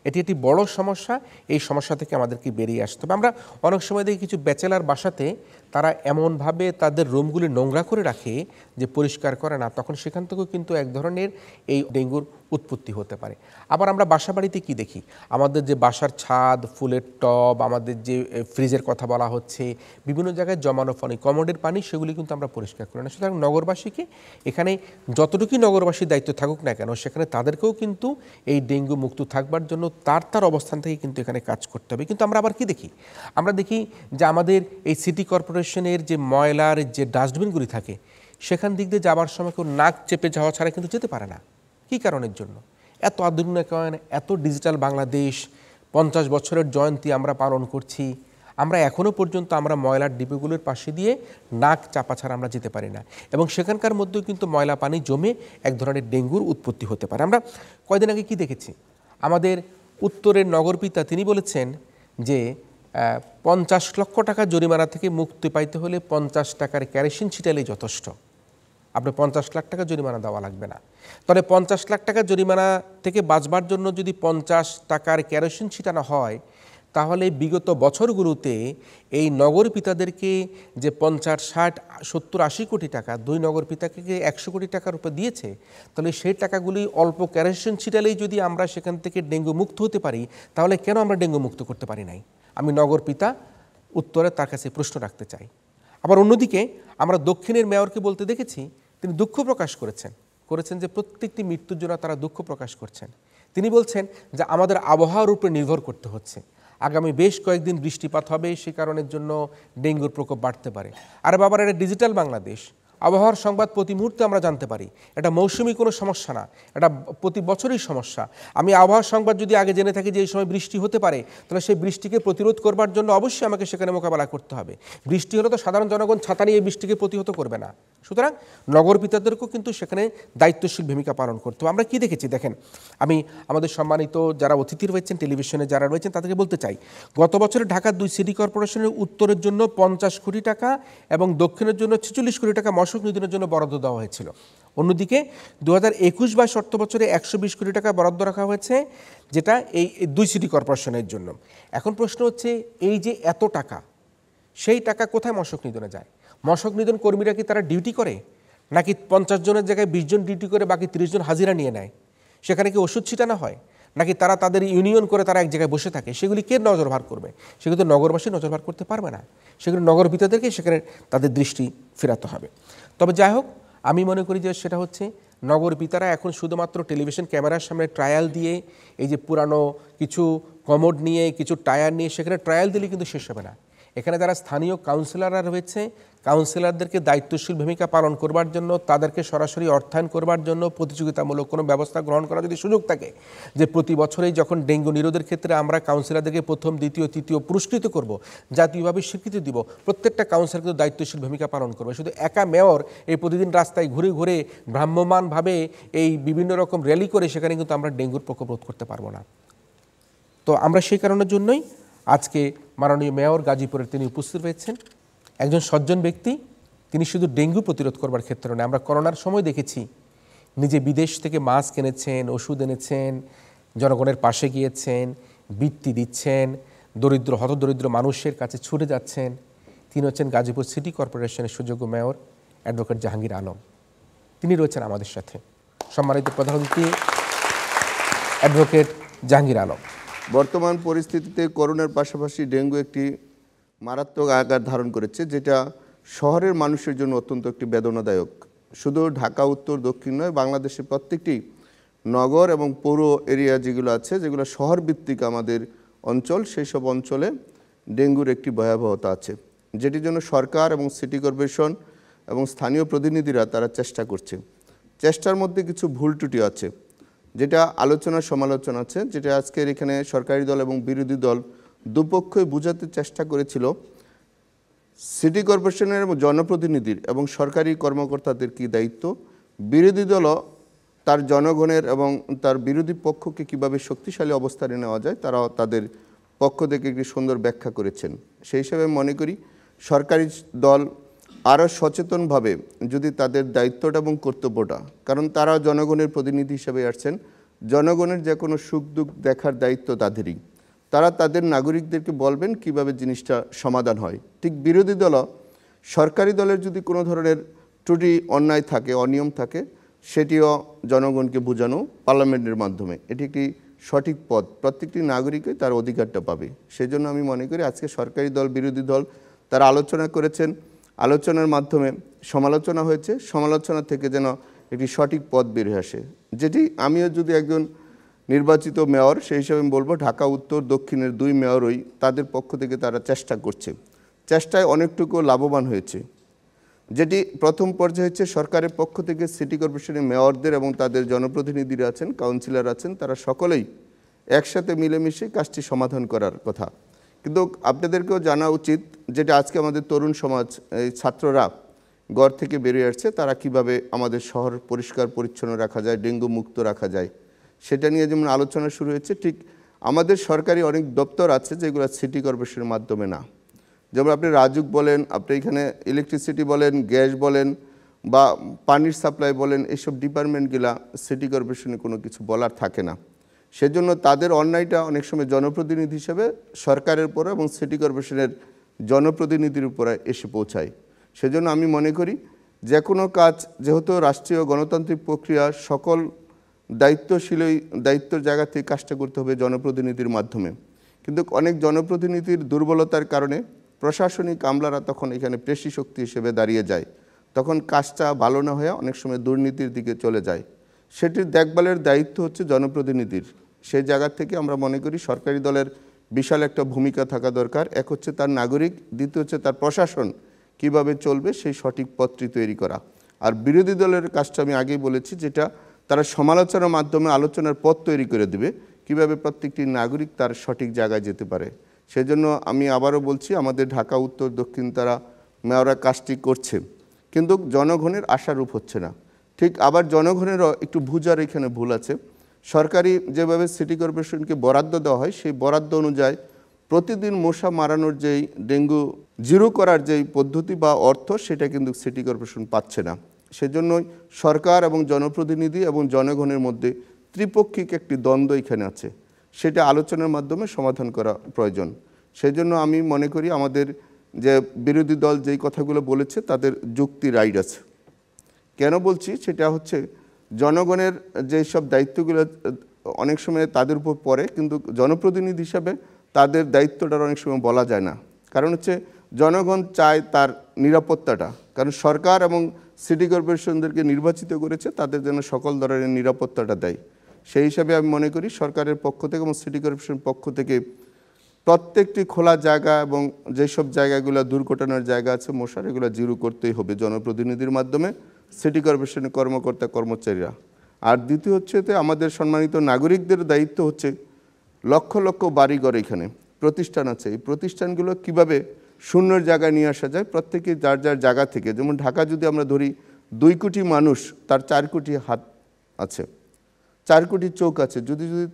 এটি একটি বড় সমস্যা। এই সমস্যা থেকে আমাদেরকে বেরিয়ে আসতে হবে। আমরা অনেক সময় দেখি কিছু ব্যাচেলার বাসাতে তারা এমনভাবে তাদের রুমগুলি নোংরা করে রাখে যে পরিষ্কার করে না, তখন সেখান থেকেও কিন্তু এক ধরনের এই ডেঙ্গুর উৎপত্তি হতে পারে। আবার আমরা বাসা বাড়িতে কী দেখি, আমাদের যে বাসার ছাদ, ফুলের টব, আমাদের যে ফ্রিজের কথা বলা হচ্ছে, বিভিন্ন জায়গায় জমানো পানি, কমোডের পানি, সেগুলি কিন্তু আমরা পরিষ্কার করি না। সুতরাং নগরবাসীকে এখানে যতটুকুই নগরবাসীর দায়িত্ব থাকুক না কেন, সেখানে তাদেরকেও কিন্তু এই ডেঙ্গু মুক্ত থাকবার জন্য তার অবস্থান থেকে কিন্তু এখানে কাজ করতে হবে। কিন্তু আমরা আবার কি দেখি, আমরা দেখি যে আমাদের এই সিটি কর্পোরেশনের যে ময়লার যে ডাস্টবিনগুলি থাকে, সেখান দিক দিয়ে যাওয়ার সময় কেউ নাক চেপে যাওয়া ছাড়া কিন্তু যেতে পারে না। কী কারণের জন্য? এত আধুনিকায়ন, এত ডিজিটাল বাংলাদেশ, 50 বছরের জয়ন্তী আমরা পালন করছি, আমরা এখনও পর্যন্ত আমরা ময়লার ডিপোগুলোর পাশে দিয়ে নাক চাপা ছাড়া আমরা যেতে পারি না, এবং সেখানকার মধ্যেও কিন্তু ময়লা পানি জমে এক ধরনের ডেঙ্গুর উৎপত্তি হতে পারে। আমরা কয়দিন আগে কি দেখেছি, আমাদের উত্তরের নগরপিতা তিনি বলেছেন যে 50 লক্ষ টাকা জরিমানা থেকে মুক্তি পাইতে হলে 50 টাকার কেরোসিন ছিটালেই যথেষ্ট, আপনার 50 লাখ টাকা জরিমানা দেওয়া লাগবে না। তবে 50 লাখ টাকা জরিমানা থেকে বাঁচবার জন্য যদি 50 টাকার কেরোসিন ছিটানো হয়, তাহলে বিগত বছরগুলোতে এই নগর পিতাদেরকে যে 50, 60, 70, 80 কোটি টাকা দুই নগর পিতাকে 100 কোটি টাকার উপর দিয়েছে, তাহলে সেই টাকাগুলি অল্প কেরোসিন ছিটালেই যদি আমরা সেখান থেকে ডেঙ্গু মুক্ত হতে পারি, তাহলে কেন আমরা ডেঙ্গু মুক্ত করতে পারি নাই? আমি নগর পিতা উত্তরে তার কাছে প্রশ্ন রাখতে চাই। আবার অন্যদিকে আমরা দক্ষিণের মেয়রকে বলতে দেখেছি, তিনি দুঃখ প্রকাশ করেছেন যে প্রত্যেকটি মৃত্যুর জন্য তারা দুঃখ প্রকাশ করছেন। তিনি বলছেন যে আমাদের আবহাওয়ার উপরে নির্ভর করতে হচ্ছে, আগামী বেশ কয়েকদিন বৃষ্টিপাত হবে, সে কারণের জন্য ডেঙ্গুর প্রকোপ বাড়তে পারে। আর বাবার এটা ডিজিটাল বাংলাদেশ, আবহাওয়ার সংবাদ প্রতি মুহূর্তে আমরা জানতে পারি, এটা মৌসুমি কোনো সমস্যা না, এটা প্রতি বছরই সমস্যা। আমি আবহাওয়ার সংবাদ যদি আগে জেনে থাকি যে এই সময় বৃষ্টি হতে পারে, তাহলে সেই বৃষ্টিকে প্রতিরোধ করবার জন্য অবশ্যই আমাকে সেখানে মোকাবেলা করতে হবে। বৃষ্টি হলে তো সাধারণ জনগণ ছাতা নিয়ে এই বৃষ্টিকে প্রতিহত করবে না। সুতরাং নগর পিতাদেরকেও কিন্তু সেখানে দায়িত্বশীল ভূমিকা পালন করতে হবে। আমরা কি দেখেছি দেখেন, আমি আমাদের সম্মানিত যারা অতিথি রয়েছেন, টেলিভিশনে যারা রয়েছেন, তাদেরকে বলতে চাই, গত বছরে ঢাকার 2 সিটি কর্পোরেশনের উত্তরের জন্য 50 কোটি টাকা এবং দক্ষিণের জন্য 46 কোটি টাকা মশক নিধনের জন্য বরাদ্দ দেওয়া হয়েছিল। অন্যদিকে 2021-22 অর্থ বছরে 120 কোটি টাকা বরাদ্দ রাখা হয়েছে, যেটা এই 2 সিটি কর্পোরেশনের জন্য। এখন প্রশ্ন হচ্ছে, এই যে এত টাকা, সেই টাকা কোথায় মশক নিধনে যায়? মশক নিধন কর্মীরা কি তারা ডিউটি করে, নাকি 50 জনের জায়গায় 20 জন ডিউটি করে বাকি 30 জন হাজিরা নিয়ে নেয়? সেখানে কি ওষুধ ছিটানো হয়, নাকি তারা তাদের ইউনিয়ন করে তারা এক জায়গায় বসে থাকে? সেগুলি কে নজরভার করবে? সেগুলো তো নগরবাসী নজরভার করতে পারবে না, সেগুলো নগর পিতাদেরকে সেখানে তাদের দৃষ্টি ফেরাতে হবে। তবে যাই হোক, আমি মনে করি যে সেটা হচ্ছে নগর পিতারা এখন শুধুমাত্র টেলিভিশন ক্যামেরার সামনে ট্রায়াল দিয়ে, এই যে পুরানো কিছু কমোড নিয়ে, কিছু টায়ার নিয়ে সেখানে ট্রায়াল দিলে কিন্তু শেষ হবে না। এখানে যারা স্থানীয় কাউন্সিলররা রয়েছে, কাউন্সিলরদেরকে দায়িত্বশীল ভূমিকা পালন করবার জন্য, তাদেরকে সরাসরি অর্থায়ন করবার জন্য প্রতিযোগিতামূলক কোনো ব্যবস্থা গ্রহণ করা যদি সুযোগ থাকে, যে প্রতি বছরেই যখন ডেঙ্গু নিরোধের ক্ষেত্রে আমরা কাউন্সিলরদেরকে প্রথম, দ্বিতীয়, তৃতীয় পুরস্কৃত করব, জাতীয়ভাবে স্বীকৃতি দিব, প্রত্যেকটা কাউন্সিলর কিন্তু দায়িত্বশীল ভূমিকা পালন করবে। শুধু একা মেয়র এই প্রতিদিন রাস্তায় ঘুরে ঘুরে ভ্রাম্যমানভাবে এই বিভিন্ন রকম র্যালি করে সেখানে কিন্তু আমরা ডেঙ্গুর প্রকোপ রোধ করতে পারবো না। তো আমরা সেই কারণের জন্যই আজকে মাননীয় মেয়র গাজীপুরের তিনি উপস্থিত হয়েছেন, একজন সজ্জন ব্যক্তি। তিনি শুধু ডেঙ্গু প্রতিরোধ করবার ক্ষেত্রে নয়, আমরা করোনার সময় দেখেছি নিজে বিদেশ থেকে মাস্ক এনেছেন, ওষুধ এনেছেন, জনগণের পাশে গিয়েছেন, বৃত্তি দিচ্ছেন, দরিদ্র হতদরিদ্র মানুষের কাছে ছুটে যাচ্ছেন। তিনি হচ্ছেন গাজীপুর সিটি কর্পোরেশনের সুযোগ্য মেয়র অ্যাডভোকেট জাহাঙ্গীর আলম। তিনি রয়েছেন আমাদের সাথে। সম্মানিত প্রধান অতিথি অ্যাডভোকেট জাহাঙ্গীর আলম। বর্তমান পরিস্থিতিতে করোনার পাশাপাশি ডেঙ্গু একটি মারাত্মক আকার ধারণ করেছে, যেটা শহরের মানুষের জন্য অত্যন্ত একটি বেদনাদায়ক। শুধু ঢাকা উত্তর দক্ষিণ নয়, বাংলাদেশের প্রত্যেকটি নগর এবং পৌর এরিয়া যেগুলো আছে, যেগুলো শহর ভিত্তিক আমাদের অঞ্চল, সেই সব অঞ্চলে ডেঙ্গুর একটি ভয়াবহতা আছে, যেটির জন্য সরকার এবং সিটি কর্পোরেশন এবং স্থানীয় প্রতিনিধিরা তারা চেষ্টা করছে। চেষ্টার মধ্যে কিছু ভুল ত্রুটি আছে, যেটা আলোচনা সমালোচনা আছে, যেটা আজকের এখানে সরকারি দল এবং বিরোধী দল দুপক্ষই বোঝাতে চেষ্টা করেছিল সিটি কর্পোরেশনের জনপ্রতিনিধির এবং সরকারি কর্মকর্তাদের কী দায়িত্ব, বিরোধী দলও তার জনগণের এবং তার বিরোধী পক্ষকে কিভাবে শক্তিশালী অবস্থানে নেওয়া যায় তারাও তাদের পক্ষ থেকে একটি সুন্দর ব্যাখ্যা করেছেন। সেই হিসাবে মনে করি সরকারি দল আরও সচেতনভাবে যদি তাদের দায়িত্বটা এবং কর্তব্যটা, কারণ তারা জনগণের প্রতিনিধি হিসেবে আসছেন, জনগণের যে কোনো সুখ দুঃখ দেখার দায়িত্ব তাদেরই, তারা তাদের নাগরিকদেরকে বলবেন কিভাবে জিনিসটা সমাধান হয়। ঠিক বিরোধী দলও সরকারি দলের যদি কোনো ধরনের ত্রুটি অন্যায় থাকে, অনিয়ম থাকে, সেটিও জনগণকে বোঝানো পার্লামেন্টের মাধ্যমে, এটি একটি সঠিক পথ, প্রত্যেকটি নাগরিকই তার অধিকারটা পাবে। সেজন্য আমি মনে করি আজকে সরকারি দল বিরোধী দল তারা আলোচনা করেছেন, আলোচনার মাধ্যমে সমালোচনা হয়েছে, সমালোচনা থেকে যেন একটি সঠিক পথ বের হয়ে আসে, যেটি আমিও যদি একজন নির্বাচিত মেয়র সেই হিসাবে আমি বলবো ঢাকা উত্তর দক্ষিণের দুই মেয়রই তাদের পক্ষ থেকে তারা চেষ্টা করছে, চেষ্টায় অনেকটুকু লাভবান হয়েছে। যেটি প্রথম পর্যায়ে হচ্ছে সরকারের পক্ষ থেকে সিটি কর্পোরেশনের মেয়রদের এবং তাদের জনপ্রতিনিধিরা আছেন, কাউন্সিলর আছেন, তারা সকলেই একসাথে মিলেমিশে কাজটি সমাধান করার কথা। কিন্তু আপনাদেরকেও জানা উচিত, যেটা আজকে আমাদের তরুণ সমাজ, এই ছাত্ররা ঘর থেকে বেরিয়ে আসছে, তারা কিভাবে আমাদের শহর পরিষ্কার পরিচ্ছন্ন রাখা যায়, ডেঙ্গু মুক্ত রাখা যায়, সেটা নিয়ে যেমন আলোচনা শুরু হয়েছে, ঠিক আমাদের সরকারি অনেক দপ্তর আছে যেগুলো সিটি কর্পোরেশনের মাধ্যমে না। যেমন আপনি রাজুক বলেন, আপনি এখানে ইলেকট্রিসিটি বলেন, গ্যাস বলেন বা পানির সাপ্লাই বলেন, এইসব ডিপার্টমেন্টগুলা সিটি কর্পোরেশনে কোনো কিছু বলার থাকে না। সেজন্য তাদের অন্যায়টা অনেক সময় জনপ্রতিনিধি হিসেবে সরকারের উপর এবং সিটি কর্পোরেশনের জনপ্রতিনিধির উপরে এসে পৌঁছায়। সেজন্য আমি মনে করি যে কোনো কাজ, যেহেতু রাষ্ট্রীয় গণতান্ত্রিক প্রক্রিয়া, সকল দায়িত্বশীলই দায়িত্বের জায়গা থেকে কাজটা করতে হবে জনপ্রতিনিধির মাধ্যমে। কিন্তু অনেক জনপ্রতিনিধির দুর্বলতার কারণে প্রশাসনিক আমলারা তখন এখানে পেশি শক্তি হিসেবে দাঁড়িয়ে যায়, তখন কাজটা ভালো না হয়ে অনেক সময় দুর্নীতির দিকে চলে যায়। সেটির দেখভালের দায়িত্ব হচ্ছে জনপ্রতিনিধির। সেই জায়গা থেকে আমরা মনে করি সরকারি দলের বিশাল একটা ভূমিকা থাকা দরকার। এক হচ্ছে তার নাগরিক, দ্বিতীয় হচ্ছে তার প্রশাসন কিভাবে চলবে সেই সঠিক পথটি তৈরি করা। আর বিরোধী দলের কাজটা আমি আগেই বলেছি, যেটা তারা সমালোচনার মাধ্যমে আলোচনার পথ তৈরি করে দেবে, কিভাবে প্রত্যেকটি নাগরিক তার সঠিক জায়গায় যেতে পারে। সেজন্য আমি আবারও বলছি, আমাদের ঢাকা উত্তর দক্ষিণ তারা মেয়ররা কাজটি করছে, কিন্তু জনগণের আশারূপ হচ্ছে না। ঠিক আবার জনগণেরও একটু বুঝার এখানে ভুল আছে। সরকারি যেভাবে সিটি কর্পোরেশনকে বরাদ্দ দেওয়া হয়, সেই বরাদ্দ অনুযায়ী প্রতিদিন মশা মারানোর যেই ডেঙ্গু জিরো করার যেই পদ্ধতি বা অর্থ, সেটা কিন্তু সিটি কর্পোরেশন পাচ্ছে না। সেজন্যই সরকার এবং জনপ্রতিনিধি এবং জনগণের মধ্যে ত্রিপক্ষিক একটি দ্বন্দ্ব এখানে আছে, সেটা আলোচনার মাধ্যমে সমাধান করা প্রয়োজন। সেজন্য আমি মনে করি আমাদের যে বিরোধী দল যেই কথাগুলো বলেছে তাদের যুক্তি রাইট আছে। কেন বলছি, সেটা হচ্ছে জনগণের যেই সব দায়িত্বগুলো অনেক সময় তাদের উপর পড়ে, কিন্তু জনপ্রতিনিধি হিসাবে তাদের দায়িত্বটা অনেক সময় বলা যায় না। কারণ হচ্ছে জনগণ চায় তার নিরাপত্তাটা, কারণ সরকার এবং সিটি কর্পোরেশনদেরকে নির্বাচিত করেছে তাদের জন্য সকল ধরনের নিরাপত্তাটা দেয়। সেই হিসাবে আমি মনে করি সরকারের পক্ষ থেকে এবং সিটি কর্পোরেশনের পক্ষ থেকে প্রত্যেকটি খোলা জায়গা এবং যেসব জায়গাগুলো দুর্ঘটনার জায়গা আছে মশার, এগুলো জিরো করতেই হবে জনপ্রতিনিধির মাধ্যমে, সিটি কর্পোরেশনের কর্মকর্তা কর্মচারীরা। আর দ্বিতীয় হচ্ছে আমাদের সম্মানিত নাগরিকদের দায়িত্ব হচ্ছে লক্ষ লক্ষ বাড়িঘর এখানে প্রতিষ্ঠান আছে, এই প্রতিষ্ঠানগুলো কিভাবে শূন্যের জায়গায় নিয়ে আসা যায়, প্রত্যেকে যার যার জায়গা থেকে। যেমন ঢাকা যদি আমরা ধরি, 2 কোটি মানুষ, তার 4 কোটি হাত আছে, 4 কোটি চোখ আছে।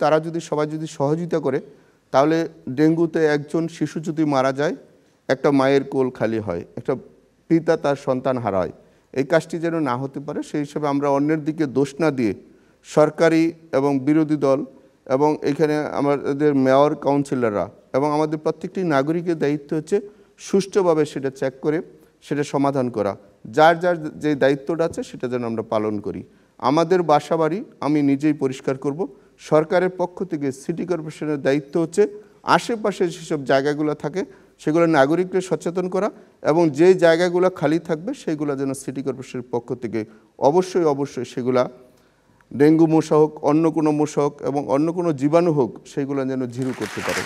তারা যদি সবাই যদি সহযোগিতা করে, তাহলে ডেঙ্গুতে একজন শিশু যদি মারা যায়, একটা মায়ের কোল খালি হয়, একটা পিতা তার সন্তান হারায়। এই কাজটি যেন না হতে পারে, সেই হিসাবে আমরা অন্যের দিকে দোষ না দিয়ে সরকারি এবং বিরোধী দল এবং এখানে আমাদের মেয়র কাউন্সিলররা এবং আমাদের প্রত্যেকটি নাগরিকের দায়িত্ব হচ্ছে সুষ্ঠুভাবে সেটা চেক করে সেটা সমাধান করা। যার যার যে দায়িত্বটা আছে সেটা যেন আমরা পালন করি। আমাদের বাসাবাড়ি আমি নিজেই পরিষ্কার করব। সরকারের পক্ষ থেকে সিটি কর্পোরেশনের দায়িত্ব হচ্ছে আশেপাশে যেসব জায়গাগুলো থাকে সেগুলো নাগরিকদের সচেতন করা, এবং যে জায়গাগুলো খালি থাকবে সেগুলো যেন সিটি কর্পোরেশনের পক্ষ থেকে অবশ্যই সেগুলা ডেঙ্গু মশা হোক, অন্য কোনো মশা হোক এবং অন্য কোনো জীবাণু হোক, সেগুলো যেন জিরো করতে পারে।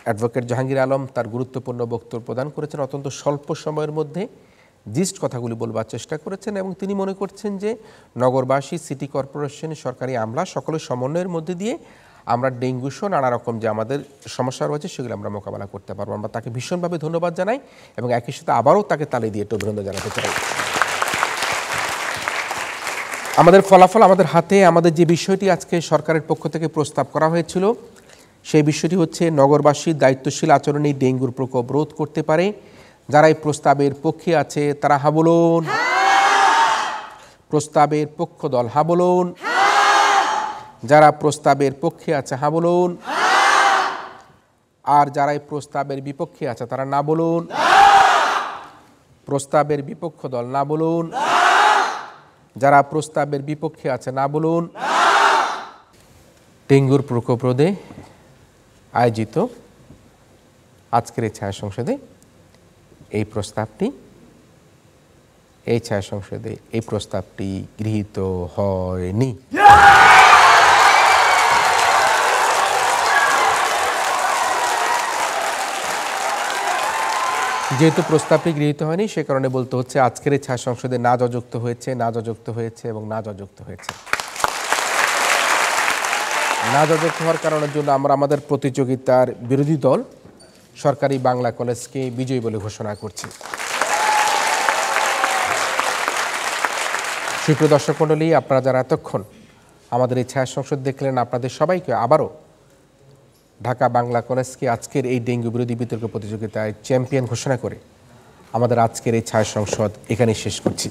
অ্যাডভোকেট জাহাঙ্গীর আলম তার গুরুত্বপূর্ণ বক্তব্য প্রদান করেছেন। অত্যন্ত স্বল্প সময়ের মধ্যে জিস্ট কথাগুলি বলবার চেষ্টা করেছেন এবং তিনি মনে করছেন যে নগরবাসী, সিটি কর্পোরেশন, সরকারি আমলা সকলের সমন্বয়ের মধ্যে দিয়ে আমরা ডেঙ্গু সহ নানা রকম যে আমাদের সমস্যা রয়েছে সেগুলো আমরা মোকাবেলা করতে পারবো। আমরা তাকে ভীষণভাবে ধন্যবাদ জানাই এবং একই সাথে আবারও তাকে তালি দিয়ে একটু অভিনন্দন জানাতে চাই। আমাদের ফলাফল আমাদের হাতে। আমাদের যে বিষয়টি আজকে সরকারের পক্ষ থেকে প্রস্তাব করা হয়েছিল সেই বিষয়টি হচ্ছে নগরবাসীর দায়িত্বশীল আচরণে ডেঙ্গুর প্রকোপ রোধ করতে পারে। যারা এই প্রস্তাবের পক্ষে আছে তারা হা বলুন। প্রস্তাবের পক্ষ দল হা বলুন। যারা প্রস্তাবের পক্ষে আছে হা বলুন। আর যারা এই প্রস্তাবের বিপক্ষে আছে তারা না বলুন। প্রস্তাবের বিপক্ষ দল না বলুন। যারা প্রস্তাবের বিপক্ষে আছে না বলুন। ডেঙ্গুর প্রকোপ রোধে আয়োজিত আজকের এই ছায়া সংসদে এই প্রস্তাবটি গৃহীত হয়নি। যেহেতু প্রস্তাবটি গৃহীত হয়নি সে কারণে বলতে হচ্ছে আজকের এই ছায়া সংসদে না যুক্ত হয়েছে, না যুক্ত হয়েছে এবং না যুক্ত হয়েছে। না যুক্ত হওয়ার কারণের জন্য আমরা আমাদের প্রতিযোগিতার বিরোধী দল সরকারি বাংলা কলেজকে বিজয়ী বলে ঘোষণা করছি। সুপ্রিয় দর্শক মণ্ডলী, আপনারা যারা এতক্ষণ আমাদের এই ছায়া সংসদ দেখলেন, আপনাদের সবাইকে আবারও ঢাকা বাংলা কলেজকে আজকের এই ডেঙ্গু বিরোধী বিতর্ক প্রতিযোগিতায় চ্যাম্পিয়ন ঘোষণা করে আমাদের আজকের এই ছায়া সংসদ এখানেই শেষ করছি।